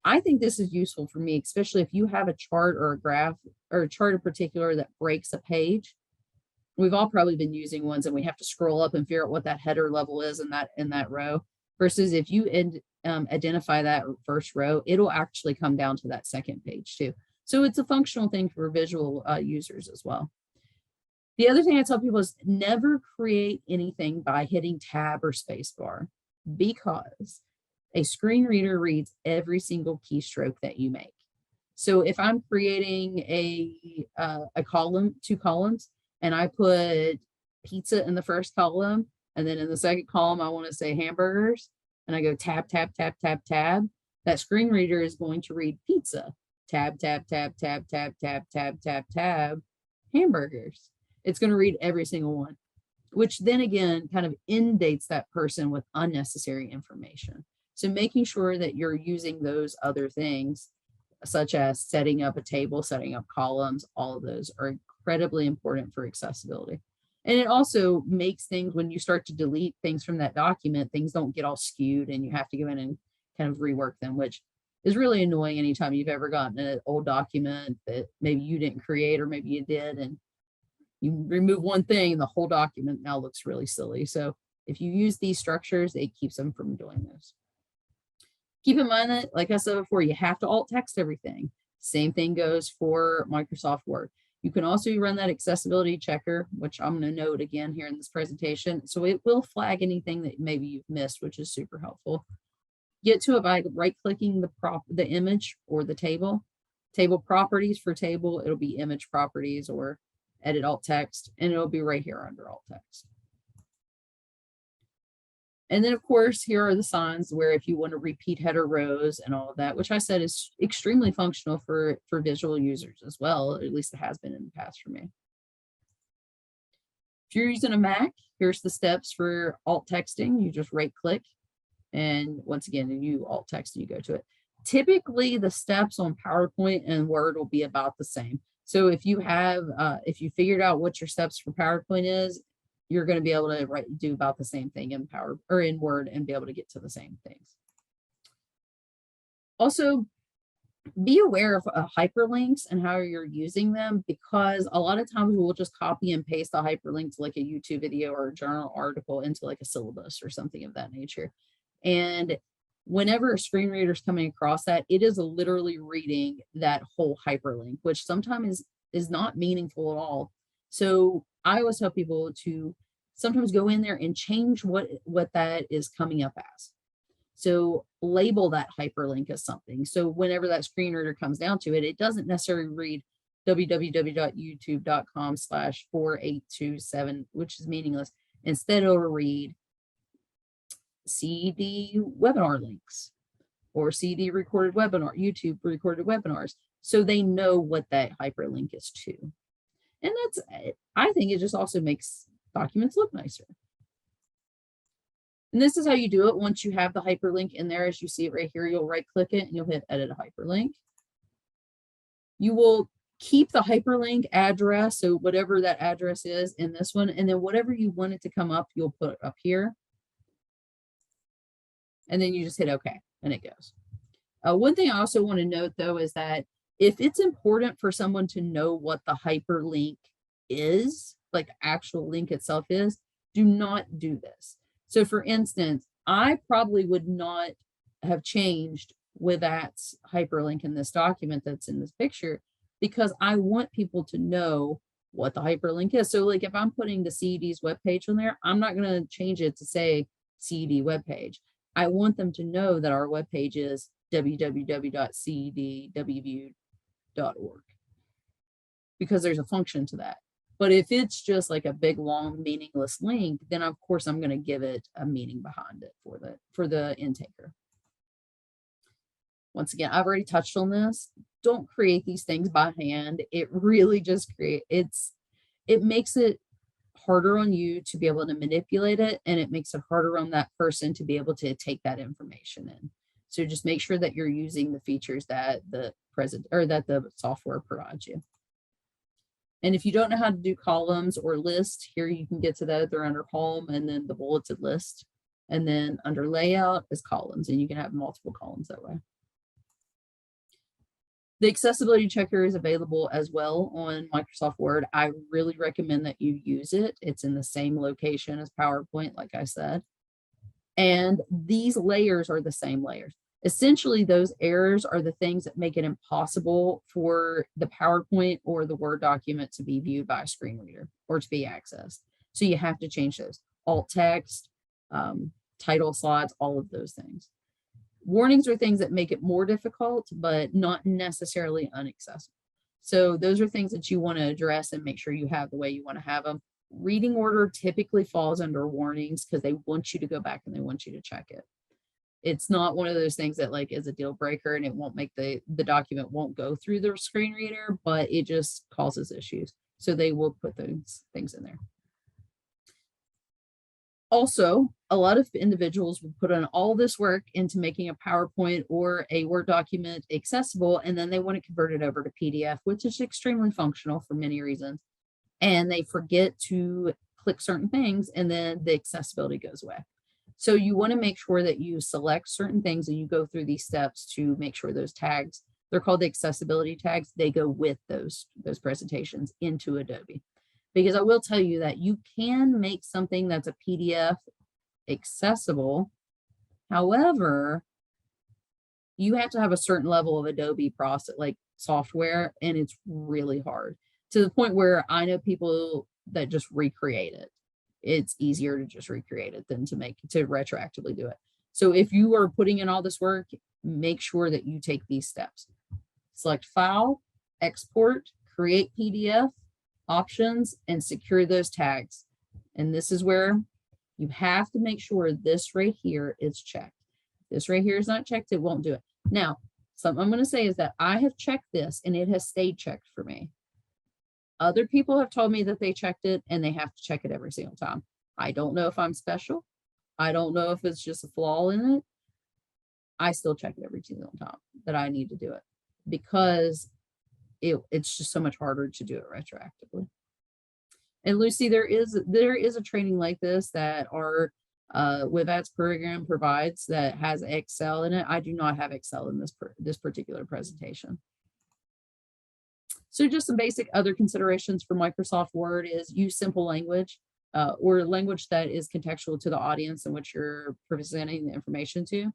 I think this is useful for me, especially if you have a chart or a graph or a chart in particular that breaks a page. We've all probably been using ones and we have to scroll up and figure out what that header level is in that row, versus if you identify that first row, it'll actually come down to that second page too. So it's a functional thing for visual users as well. The other thing I tell people is never create anything by hitting tab or spacebar, because a screen reader reads every single keystroke that you make. So if I'm creating a column, 2 columns, and I put pizza in the first column, and then in the second column, I want to say hamburgers, and I go tab, tab, tab, tab, tab, that screen reader is going to read pizza, tab, tab, tab, tab, tab, tab, tab, tab, tab, hamburgers. It's going to read every single one, which then again kind of inundates that person with unnecessary information. So making sure that you're using those other things, such as setting up a table, setting up columns, all of those are incredibly important for accessibility. And it also makes things, when you start to delete things from that document, things don't get all skewed and you have to go in and kind of rework them, which is really annoying anytime you've ever gotten an old document that maybe you didn't create or maybe you did, and you remove one thing and the whole document now looks really silly. So if you use these structures, it keeps them from doing this. Keep in mind that, like I said before, you have to alt text everything. Same thing goes for Microsoft Word. You can also run that accessibility checker, which I'm going to note again here in this presentation. So it will flag anything that maybe you've missed, which is super helpful. Get to it by right-clicking the image or the table. Table properties for table, it'll be image properties or edit alt text, and it'll be right here under alt text. And then, of course, here are the signs where if you want to repeat header rows and all of that, which I said is extremely functional for visual users as well, at least it has been in the past for me. If you're using a Mac, here's the steps for alt texting. You just right click, and once again, you alt text and you go to it. Typically, the steps on PowerPoint and Word will be about the same. So if you have, if you figured out what your steps for PowerPoint is, you're going to be able to do about the same thing in in Word and be able to get to the same things. Also, be aware of hyperlinks and how you're using them, because a lot of times we'll just copy and paste a hyperlink to like a YouTube video or a journal article into like a syllabus or something of that nature. And whenever a screen reader is coming across that, it is literally reading that whole hyperlink, which sometimes is not meaningful at all. So I always tell people to sometimes go in there and change what that is coming up as. So label that hyperlink as something. So whenever that screen reader comes down to it, it doesn't necessarily read www.youtube.com/4827, which is meaningless. Instead, it'll read CD webinar links or CD recorded webinar, YouTube recorded webinars. So they know what that hyperlink is to. And that's, I think it just also makes documents look nicer. And this is how you do it. Once you have the hyperlink in there, as you see it right here, you'll right click it and you'll hit edit a hyperlink. You will keep the hyperlink address, so whatever that address is in this one, and then whatever you want it to come up, you'll put it up here. And then you just hit OK and it goes. One thing I also want to note though is that if it's important for someone to know what the hyperlink is, like the actual link itself is, do not do this. So for instance, I probably would not have changed with that hyperlink in this document that's in this picture, because I want people to know what the hyperlink is. So like if I'm putting the CED's webpage on there, I'm not going to change it to say CED webpage. I want them to know that our webpage is www.cedwview.org, because there's a function to that. But if it's just like a big, long, meaningless link, then of course I'm going to give it a meaning behind it for the intaker. Once again, I've already touched on this. Don't create these things by hand. It really just it makes it harder on you to be able to manipulate it, and it makes it harder on that person to be able to take that information in. So just make sure that you're using the features that the software provides you. And if you don't know how to do columns or lists, here you can get to that. They're under home and then the bulleted list. And then under layout is columns, and you can have multiple columns that way. The accessibility checker is available as well on Microsoft Word. I really recommend that you use it. It's in the same location as PowerPoint, like I said. And these layers are the same layers. Essentially, those errors are the things that make it impossible for the PowerPoint or the Word document to be viewed by a screen reader or to be accessed. So you have to change those. Alt text, title slots, all of those things. Warnings are things that make it more difficult, but not necessarily inaccessible. So those are things that you want to address and make sure you have the way you want to have them. Reading order typically falls under warnings because they want you to go back and they want you to check it. It's not one of those things that like is a deal breaker and it won't make the document won't go through the screen reader, but it just causes issues. So they will put those things in there. Also, a lot of individuals will put on all this work into making a PowerPoint or a Word document accessible, and then they want to convert it over to PDF, which is extremely functional for many reasons. and they forget to click certain things, and then the accessibility goes away. So you want to make sure that you select certain things and you go through these steps to make sure those tags, they're called the accessibility tags, they go with those presentations into Adobe. Because I will tell you that you can make something that's a PDF accessible. However, you have to have a certain level of Adobe process, like software, and it's really hard, to the point where I know people that just recreate it. It's easier to just recreate it than to retroactively do it. So if you are putting in all this work, make sure that you take these steps. Select file, export, create PDF, options, and secure those tags. And this is where you have to make sure this right here is checked. This right here is not checked, it won't do it. Now, something I'm going to say is that I have checked this and it has stayed checked for me. Other people have told me that they checked it and they have to check it every single time. I don't know if I'm special. I don't know if it's just a flaw in it. I still check it every single time that I need to do it, because it's just so much harder to do it retroactively. And Lucy, there is a training like this that our WebAds program provides that has Excel in it. I do not have Excel in this particular presentation. So just some basic other considerations for Microsoft Word is use simple language or language that is contextual to the audience in which you're presenting the information to.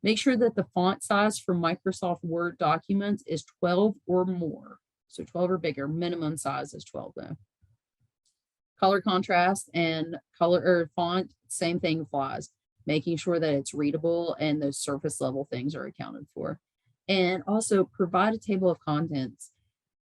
Make sure that the font size for Microsoft Word documents is 12 or more. So 12 or bigger, minimum size is 12 though. Color contrast and color or font, same thing applies. Making sure that it's readable and those surface level things are accounted for. And also provide a table of contents.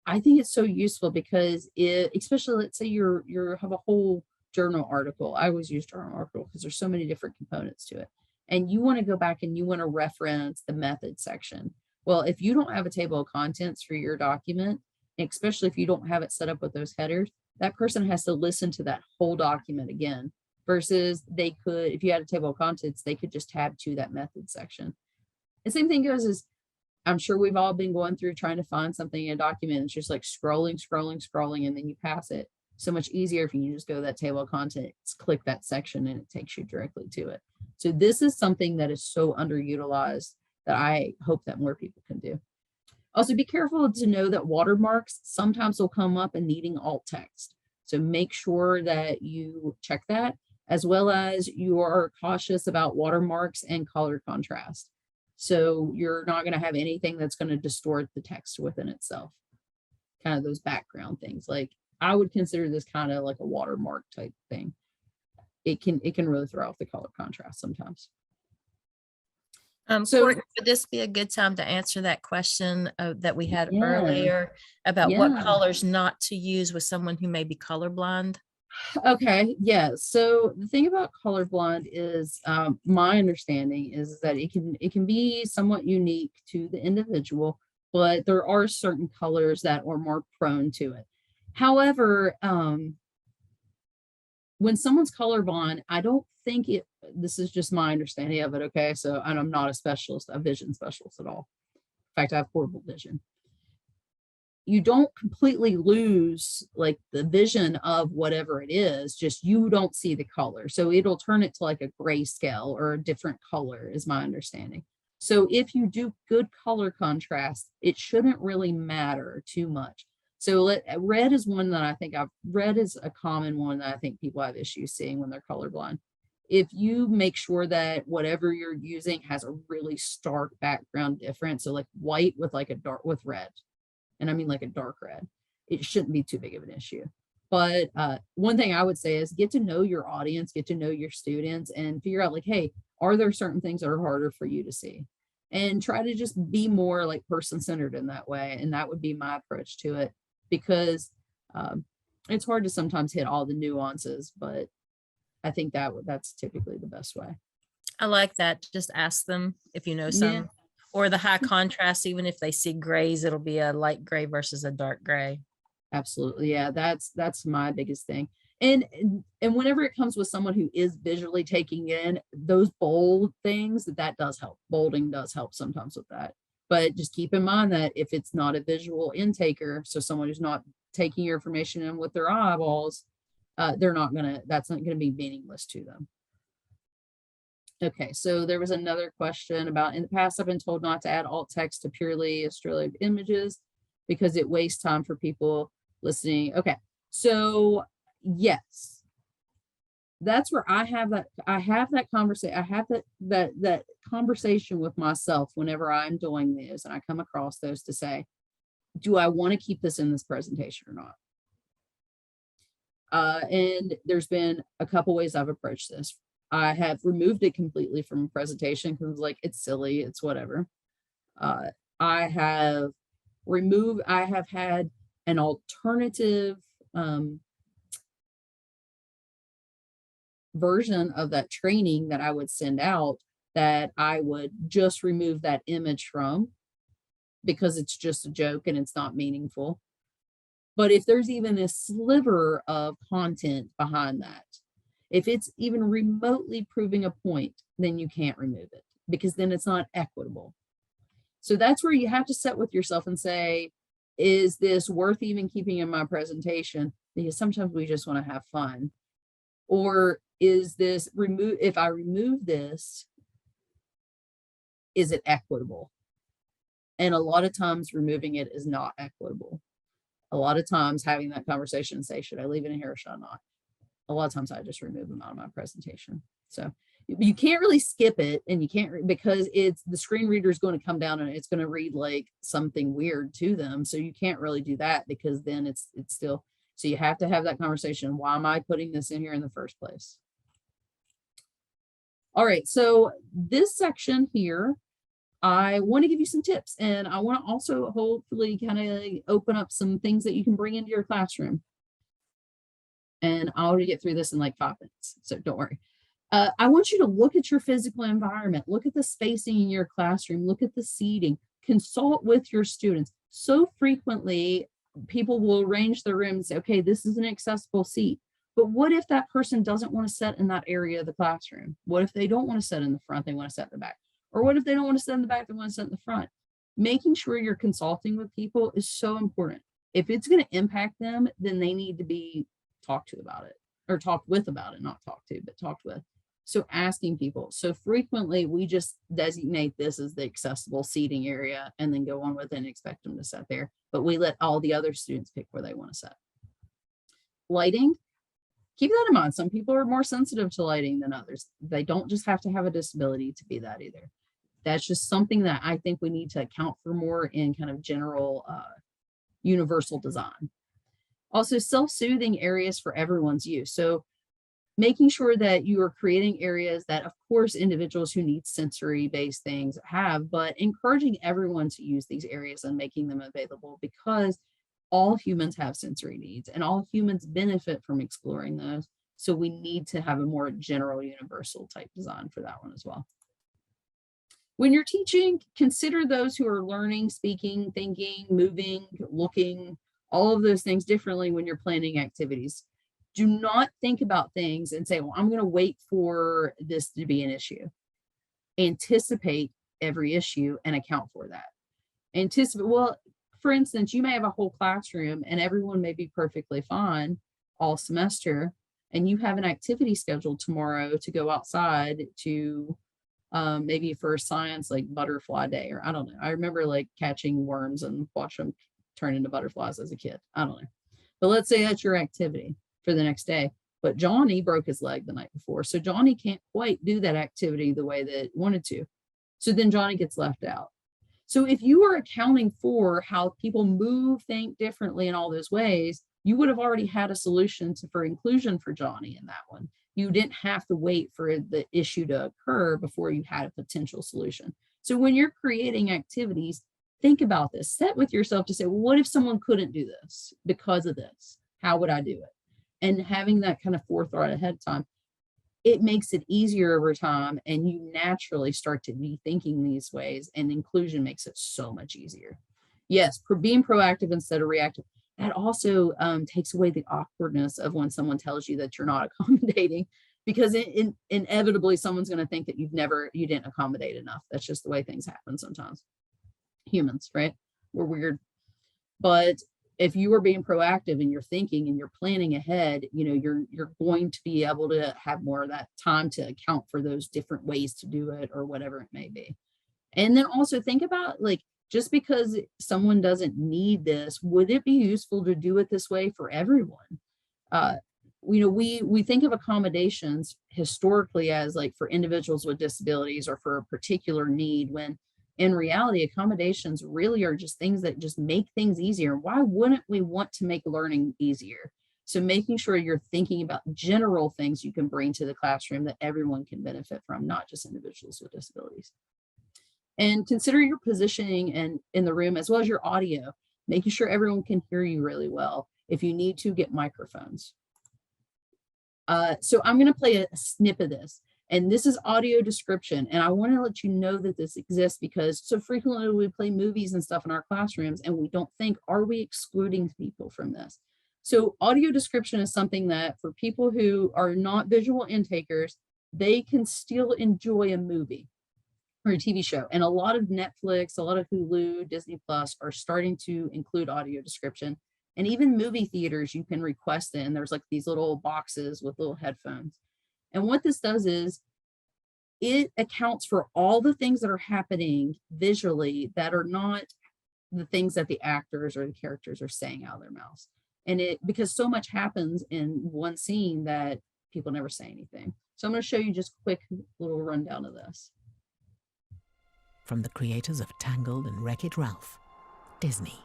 I think it's so useful because especially let's say you have a whole journal article. I always use journal article because there's so many different components to it. And you want to go back and you want to reference the method section. Well, if you don't have a table of contents for your document, especially if you don't have it set up with those headers, that person has to listen to that whole document again, versus they could, if you had a table of contents, they could just tab to that method section. The same thing goes as, I'm sure we've all been going through trying to find something in a document. It's just like scrolling, and then you pass it. So much easier if you just go to that table of contents, click that section, and it takes you directly to it. So this is something that is so underutilized that I hope that more people can do. Also, be careful to know that watermarks sometimes will come up in needing alt text. So make sure that you check that, as well as you are cautious about watermarks and color contrast. So you're not going to have anything that's going to distort the text within itself. Kind of those background things. Like I would consider this kind of like a watermark type thing. It can really throw off the color contrast sometimes. So Courtney, would this be a good time to answer that question that we had Yeah. earlier about what Yeah. colors not to use with someone who may be colorblind? Okay, yeah. So the thing about colorblind is my understanding is that it can be somewhat unique to the individual, but there are certain colors that are more prone to it. However, when someone's colorblind, I don't think this is just my understanding of it. Okay, so and I'm not a vision specialist at all. In fact, I have horrible vision. You don't completely lose like the vision of whatever it is, just you don't see the color. So it'll turn it to like a grayscale or a different color is my understanding. So if you do good color contrast, it shouldn't really matter too much. So red is one that red is a common one that I think people have issues seeing when they're colorblind. If you make sure that whatever you're using has a really stark background difference, so like white with like with red, and I mean like a dark red, it shouldn't be too big of an issue. But one thing I would say is get to know your audience, get to know your students, and figure out like, hey, are there certain things that are harder for you to see? And try to just be more like person-centered in that way. And that would be my approach to it, because it's hard to sometimes hit all the nuances, but I think that's typically the best way. I like that. Just ask them if you know some. Yeah. Or the high contrast, even if they see grays, it'll be a light gray versus a dark gray. Absolutely. Yeah, that's my biggest thing. And whenever it comes with someone who is visually taking in those bold things, that does help. Bolding does help sometimes with that. But just keep in mind that if it's not a visual intaker, so someone who's not taking your information in with their eyeballs, that's not gonna be meaningless to them. Okay, so there was another question about, in the past, I've been told not to add alt text to purely Australian images because it wastes time for people listening. Okay, so yes, that's where I have that conversation with myself whenever I'm doing this and I come across those to say, do I want to keep this in this presentation or not? And there's been a couple ways I've approached this. I have removed it completely from a presentation because like, it's silly, it's whatever. I have had an alternative version of that training that I would send out that I would just remove that image from because it's just a joke and it's not meaningful. But if there's even a sliver of content behind that, if it's even remotely proving a point, then you can't remove it because then it's not equitable. So that's where you have to sit with yourself and say, is this worth even keeping in my presentation? Because sometimes we just want to have fun. Or is this if I remove this, is it equitable? And a lot of times removing it is not equitable. A lot of times having that conversation and say, should I leave it in here or should I not? A lot of times I just remove them out of my presentation. So you can't really skip it, and you can't because it's the screen reader is going to come down and it's going to read like something weird to them. So you can't really do that because then it's still, so you have to have that conversation. Why am I putting this in here in the first place? All right, so this section here, I want to give you some tips, and I want to also hopefully kind of open up some things that you can bring into your classroom. And I'll already get through this in like 5 minutes, so don't worry. I want you to look at your physical environment, look at the spacing in your classroom, look at the seating, consult with your students. So frequently, people will arrange their room and say, okay, this is an accessible seat. But what if that person doesn't want to sit in that area of the classroom? What if they don't want to sit in the front, they want to sit in the back? Or what if they don't want to sit in the back, they want to sit in the front? Making sure you're consulting with people is so important. If it's going to impact them, then they need to be talked to about it, or talked with about it, not talked to, but talked with. So asking people. So frequently we just designate this as the accessible seating area and then go on with it and expect them to sit there. But we let all the other students pick where they want to sit. Lighting. Keep that in mind. Some people are more sensitive to lighting than others. They don't just have to have a disability to be that either. That's just something that I think we need to account for more in kind of general universal design. Also, self-soothing areas for everyone's use. So making sure that you are creating areas that, of course, individuals who need sensory-based things have, but encouraging everyone to use these areas and making them available, because all humans have sensory needs and all humans benefit from exploring those. So we need to have a more general universal type design for that one as well. When you're teaching, consider those who are learning, speaking, thinking, moving, looking, all of those things differently when you're planning activities. Do not think about things and say, well, I'm going to wait for this to be an issue. Anticipate every issue and account for that. Anticipate, well, for instance, you may have a whole classroom and everyone may be perfectly fine all semester, and you have an activity scheduled tomorrow to go outside to maybe for science, like butterfly day, or I don't know. I remember like catching worms and watch them turn into butterflies as a kid. I don't know. But let's say that's your activity for the next day. But Johnny broke his leg the night before. So Johnny can't quite do that activity the way that it wanted to. So then Johnny gets left out. So if you are accounting for how people move, think differently in all those ways, you would have already had a solution for inclusion for Johnny in that one. You didn't have to wait for the issue to occur before you had a potential solution. So when you're creating activities, think about this. Sit with yourself to say, well, what if someone couldn't do this because of this? How would I do it? And having that kind of forethought ahead of time, it makes it easier over time, and you naturally start to be thinking these ways, and inclusion makes it so much easier. Yes, being proactive instead of reactive. That also takes away the awkwardness of when someone tells you that you're not accommodating, because inevitably someone's going to think that you didn't accommodate enough. That's just the way things happen sometimes. Humans, right? We're weird. But if you are being proactive and you're thinking and you're planning ahead, you know, you're going to be able to have more of that time to account for those different ways to do it or whatever it may be. And then also think about, like, just because someone doesn't need this, would it be useful to do it this way for everyone? You know, we think of accommodations historically as like for individuals with disabilities or for a particular need, when in reality, accommodations really are just things that just make things easier. Why wouldn't we want to make learning easier? So making sure you're thinking about general things you can bring to the classroom that everyone can benefit from, not just individuals with disabilities. And consider your positioning and in the room as well as your audio, making sure everyone can hear you really well. If you need to, get microphones. So I'm going to play a snip of this, and this is audio description. And I want to let you know that this exists because so frequently we play movies and stuff in our classrooms and we don't think, are we excluding people from this? So audio description is something that for people who are not visual intakers, they can still enjoy a movie or a TV show. And a lot of Netflix, a lot of Hulu, Disney Plus are starting to include audio description. And even movie theaters, you can request it. And there's like these little boxes with little headphones. And what this does is it accounts for all the things that are happening visually that are not the things that the actors or the characters are saying out of their mouths. And because so much happens in one scene that people never say anything. So I'm going to show you just a quick little rundown of this. From the creators of Tangled and Wreck-It Ralph, Disney.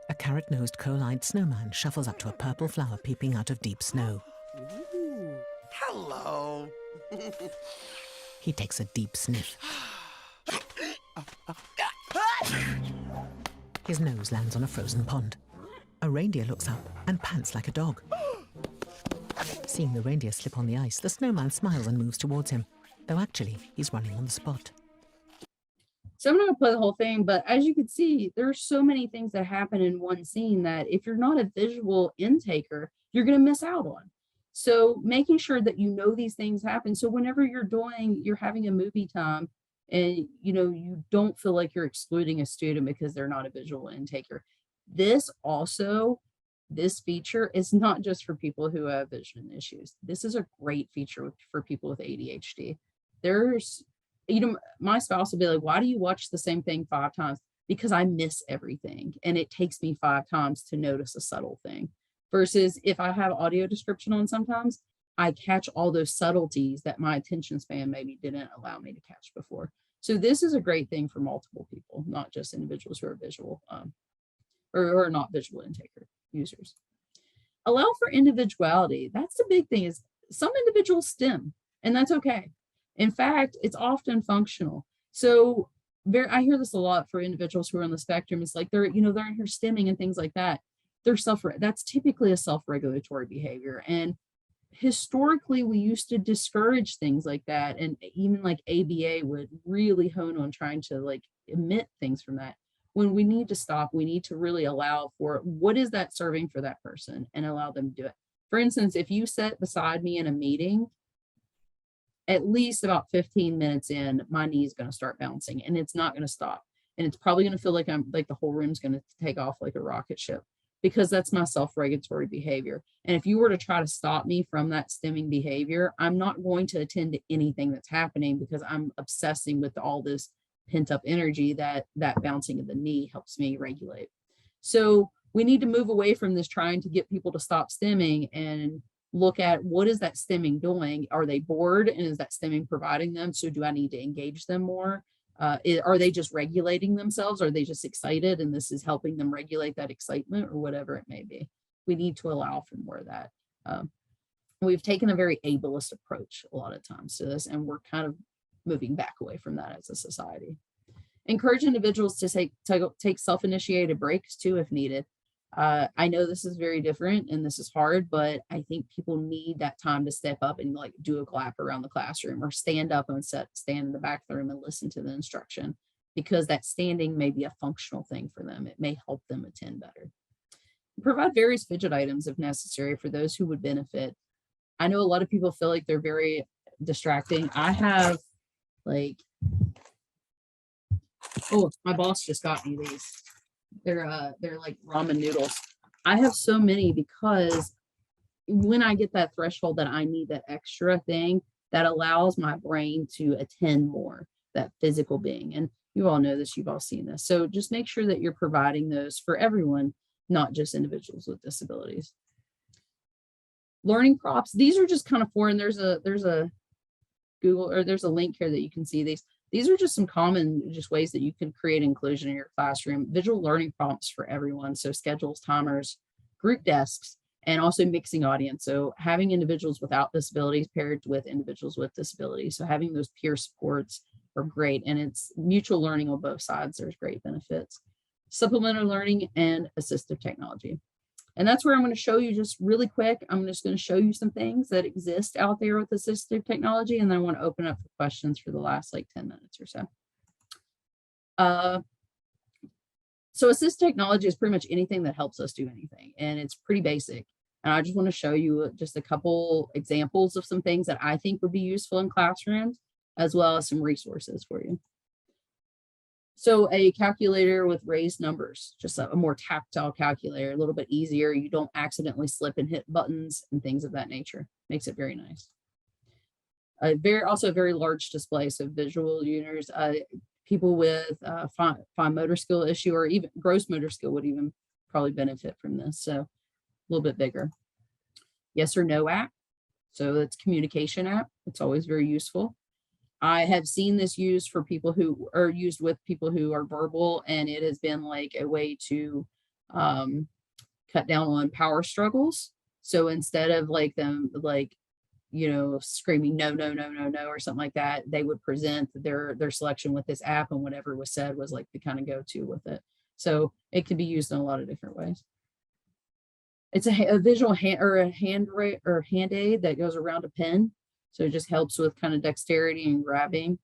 A carrot-nosed, coal-eyed snowman shuffles up to a purple flower peeping out of deep snow. Ooh, hello. He takes a deep sniff. His nose lands on a frozen pond. A reindeer looks up and pants like a dog. Seeing the reindeer slip on the ice, the snowman smiles and moves towards him, though actually he's running on the spot. So I'm not going to play the whole thing, but as you can see, there's so many things that happen in one scene that if you're not a visual intaker, you're going to miss out on. So making sure that you know these things happen. So whenever you're having a movie time and, you know, you don't feel like you're excluding a student because they're not a visual intaker. This feature is not just for people who have vision issues. This is a great feature for people with ADHD. You know, my spouse will be like, why do you watch the same thing 5 times? Because I miss everything. And it takes me 5 times to notice a subtle thing. Versus if I have audio description on sometimes, I catch all those subtleties that my attention span maybe didn't allow me to catch before. So this is a great thing for multiple people, not just individuals who are visual or not visual intaker users. Allow for individuality. That's the big thing, is some individuals stim, and that's okay. In fact, it's often functional. So I hear this a lot for individuals who are on the spectrum. It's like they're in here stimming and things like that. That's typically a self-regulatory behavior. And historically, we used to discourage things like that. And even like ABA would really hone on trying to like omit things from that. When we need to stop, we need to really allow for what is that serving for that person and allow them to do it. For instance, if you sit beside me in a meeting, at least about 15 minutes in, my knee is going to start bouncing and it's not going to stop. And it's probably going to feel like the whole room's going to take off like a rocket ship, because that's my self-regulatory behavior. And if you were to try to stop me from that stimming behavior, I'm not going to attend to anything that's happening because I'm obsessing with all this pent up energy that bouncing of the knee helps me regulate. So we need to move away from this trying to get people to stop stimming and look at what is that stimming doing? Are they bored, and is that stimming providing them? So do I need to engage them more? Are they just regulating themselves? Are they just excited and this is helping them regulate that excitement, or whatever it may be? We need to allow for more of that. We've taken a very ableist approach a lot of times to this, and we're kind of moving back away from that as a society. Encourage individuals to take self-initiated breaks too, if needed. I know this is very different and this is hard, but I think people need that time to step up and like do a lap around the classroom, or stand up and stand in the back of the room and listen to the instruction, because that standing may be a functional thing for them. It may help them attend better. Provide various fidget items if necessary for those who would benefit. I know a lot of people feel like they're very distracting. I have like, oh, my boss just got me these. They're like ramen noodles. I have so many because when I get that threshold that I need that extra thing that allows my brain to attend more, that physical being. And you all know this, you've all seen this. So just make sure that you're providing those for everyone, not just individuals with disabilities. Learning props, these are just kind of foreign. There's a Google, or there's a link here that you can see these. These are just some common just ways that you can create inclusion in your classroom. Visual learning prompts for everyone. So schedules, timers, group desks, and also mixing audience. So having individuals without disabilities paired with individuals with disabilities. So having those peer supports are great, and it's mutual learning on both sides. There's great benefits. Supplementary learning and assistive technology. And that's where I'm going to show you just really quick. I'm just going to show you some things that exist out there with assistive technology. And then I want to open up for questions for the last like 10 minutes or so. So assistive technology is pretty much anything that helps us do anything. And it's pretty basic. And I just want to show you just a couple examples of some things that I think would be useful in classrooms, as well as some resources for you. So a calculator with raised numbers, just a more tactile calculator, a little bit easier. You don't accidentally slip and hit buttons and things of that nature. Makes it very nice. Also a very large display. So visual users, people with fine motor skill issue or even gross motor skill would even probably benefit from this. So a little bit bigger. Yes or no app. So it's communication app. It's always very useful. I have seen this used for people who are used with people who are verbal, and it has been like a way to cut down on power struggles. So instead of like them, like, you know, screaming, no, no, no, no, no, or something like that, they would present their selection with this app, and whatever was said was like the kind of go-to with it. So it can be used in a lot of different ways. It's a visual hand or a hand aid that goes around a pen. So it just helps with kind of dexterity and grabbing.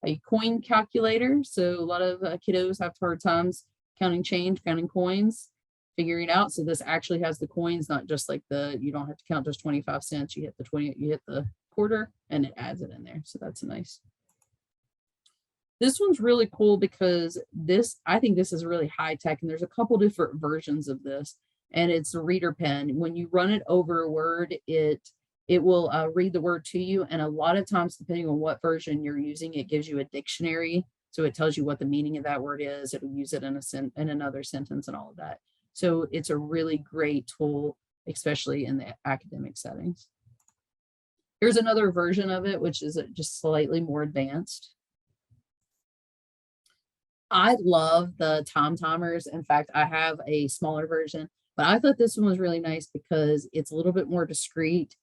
A coin calculator. So a lot of kiddos have hard times counting change, counting coins, figuring it out. So this actually has the coins, not just like you don't have to count just 25 cents. You hit the 20, you hit the quarter, and it adds it in there. So that's nice. This one's really cool because I think this is really high tech, and there's a couple different versions of this, and it's a reader pen. When you run it over a word, it will read the word to you. And a lot of times, depending on what version you're using, it gives you a dictionary. So it tells you what the meaning of that word is. It'll use it in another sentence and all of that. So it's a really great tool, especially in the academic settings. Here's another version of it, which is just slightly more advanced. I love the time timers. In fact, I have a smaller version, but I thought this one was really nice because it's a little bit more discreet,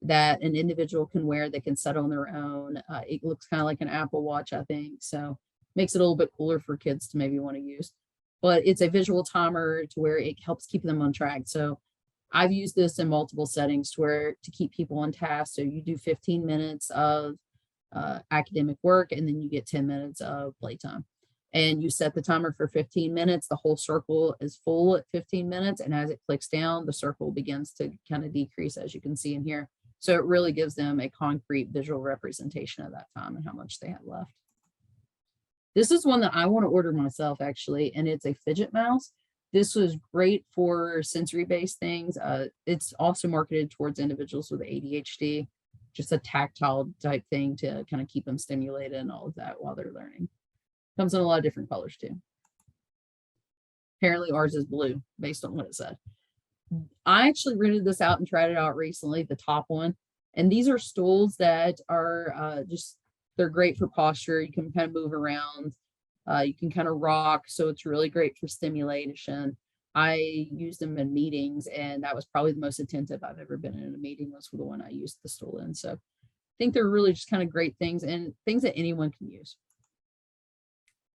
that an individual can wear, that can set on their own. It looks kind of like an Apple Watch, I think. So makes it a little bit cooler for kids to maybe want to use. But it's a visual timer to where it helps keep them on track. So I've used this in multiple settings to keep people on task. So you do 15 minutes of academic work, and then you get 10 minutes of playtime. And you set the timer for 15 minutes. The whole circle is full at 15 minutes. And as it clicks down, the circle begins to kind of decrease, as you can see in here. So it really gives them a concrete visual representation of that time and how much they have left. This is one that I want to order myself, actually, and it's a fidget mouse. This was great for sensory-based things. It's also marketed towards individuals with ADHD, just a tactile type thing to kind of keep them stimulated and all of that while they're learning. Comes in a lot of different colors too. Apparently ours is blue based on what it said. I actually rented this out and tried it out recently, the top one. And these are stools that are they're great for posture. You can kind of move around. You can kind of rock. So it's really great for stimulation. I used them in meetings, and that was probably the most attentive I've ever been in a meeting, was the one I used the stool in. So I think they're really just kind of great things, and things that anyone can use.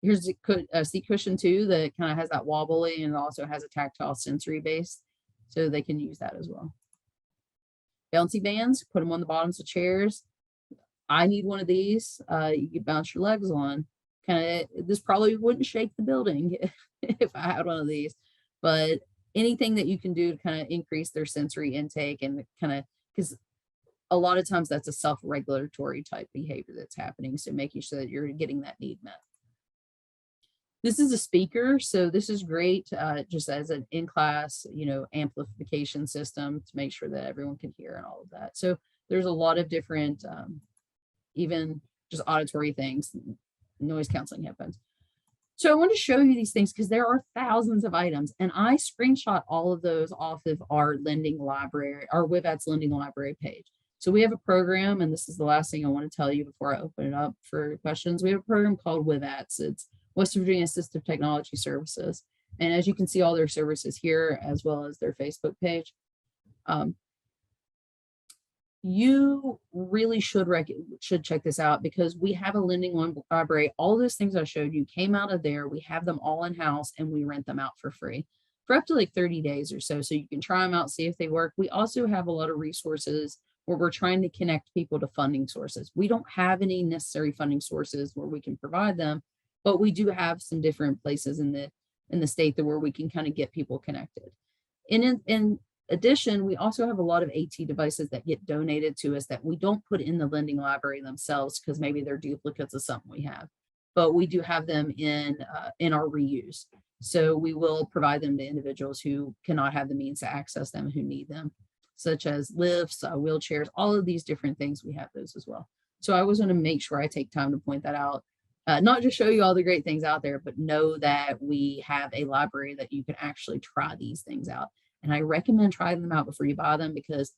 Here's a seat cushion too that kind of has that wobbly, and also has a tactile sensory base. So they can use that as well. Bouncy bands, put them on the bottoms of chairs. I need one of these. You can bounce your legs on. This probably wouldn't shake the building if I had one of these, but anything that you can do to kind of increase their sensory intake, and kind of, because a lot of times that's a self-regulatory type behavior that's happening. So making sure that you're getting that need met. This is a speaker, so this is great just as an in-class, amplification system to make sure that everyone can hear and all of that. So there's a lot of different, even just auditory things, noise canceling headphones. So I want to show you these things because there are thousands of items, and I screenshot all of those off of our lending library, our WIVAT's lending library page. So we have a program, and this is the last thing I want to tell you before I open it up for questions. We have a program called WIVAT's. It's West Virginia Assistive Technology Services. And as you can see all their services here, as well as their Facebook page. You really should check this out because we have a lending library. All those things I showed you came out of there. We have them all in house and we rent them out for free for up to like 30 days or so. So you can try them out, see if they work. We also have a lot of resources where we're trying to connect people to funding sources. We don't have any necessary funding sources where we can provide them, but we do have some different places in the state that where we can kind of get people connected. In addition, we also have a lot of AT devices that get donated to us that we don't put in the lending library themselves because maybe they're duplicates of something we have, but we do have them in our reuse. So we will provide them to individuals who cannot have the means to access them, who need them, such as lifts, wheelchairs, all of these different things. We have those as well. So I was going to make sure I take time to point that out. Not just show you all the great things out there, but know that we have a library that you can actually try these things out. And I recommend trying them out before you buy them because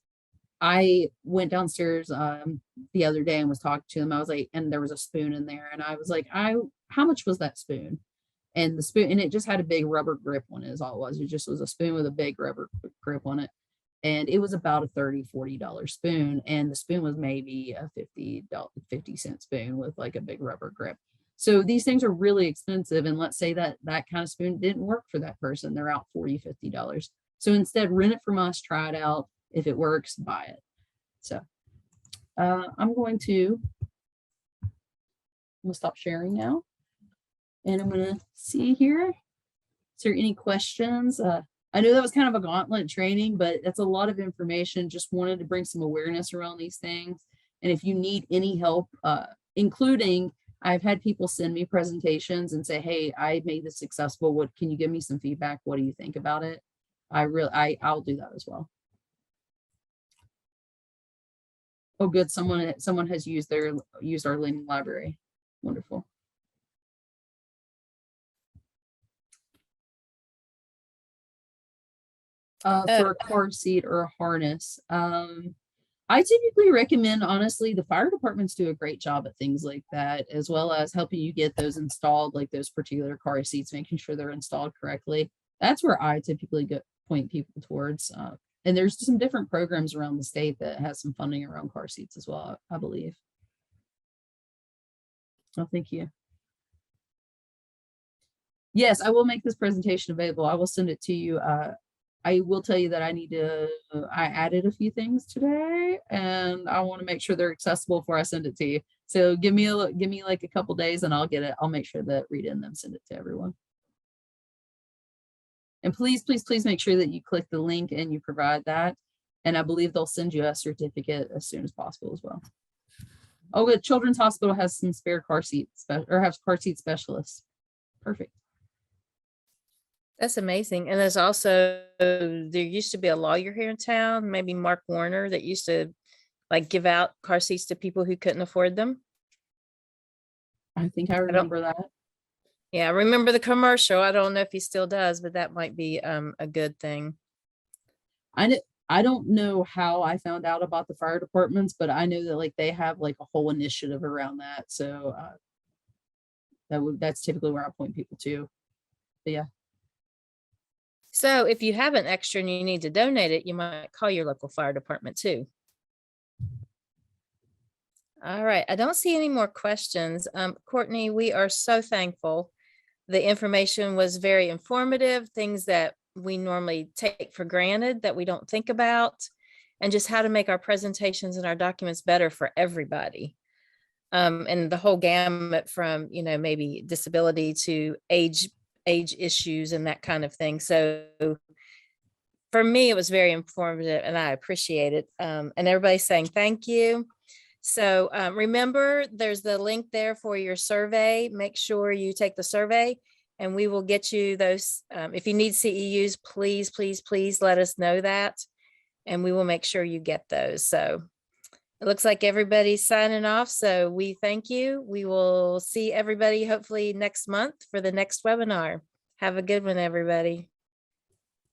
I went downstairs the other day and was talking to them. I was like, and there was a spoon in there. And I was like, how much was that spoon? And the spoon, and it just had a big rubber grip on it is all it was. It just was a spoon with a big rubber grip on it. And it was about a $30-$40 spoon. And the spoon was maybe a 50-cent spoon with like a big rubber grip. So these things are really expensive. And let's say that kind of spoon didn't work for that person. They're out $40-$50. So instead, rent it from us, try it out. If it works, buy it. So I'm going to stop sharing now. And I'm going to see here. Is there any questions? I know that was kind of a gauntlet training, but that's a lot of information. Just wanted to bring some awareness around these things. And if you need any help, including I've had people send me presentations and say, hey, I made this successful. What can you give me some feedback? What do you think about it? I'll do that as well. Oh, good. Someone has used our lending library. Wonderful. For a car seat or a harness. I typically recommend, honestly, the fire departments do a great job at things like that, as well as helping you get those installed, like those particular car seats, making sure they're installed correctly. That's where I typically point people towards. And there's some different programs around the state that has some funding around car seats as well, I believe. Oh, thank you. Yes, I will make this presentation available. I will send it to you. I will tell you that I added a few things today and I want to make sure they're accessible before I send it to you. So give me like a couple days and I'll get it. I'll make sure that Rita and them send it to everyone. And please, please, please make sure that you click the link and you provide that. And I believe they'll send you a certificate as soon as possible as well. Oh, good. Children's Hospital has some spare car seats or has car seat specialists. Perfect. That's amazing. And there's also, there used to be a lawyer here in town, maybe Mark Warner, that used to like give out car seats to people who couldn't afford them. I think I remember that. Yeah, I remember the commercial. I don't know if he still does, but that might be a good thing. I don't know how I found out about the fire departments, but I know that like they have like a whole initiative around that. So that's typically where I point people to. But yeah. So if you have an extra and you need to donate it, you might call your local fire department too. All right, I don't see any more questions. Courtney, we are so thankful. The information was very informative, things that we normally take for granted that we don't think about, and just how to make our presentations and our documents better for everybody. And the whole gamut from, maybe disability to age issues and that kind of thing. So for me, it was very informative and I appreciate it. And everybody's saying thank you. So remember, there's the link there for your survey. Make sure you take the survey. and we will get you those. If you need CEUs, please, please, please let us know that, and we will make sure you get those. So it looks like everybody's signing off. So we thank you. We will see everybody hopefully next month for the next webinar. Have a good one, everybody.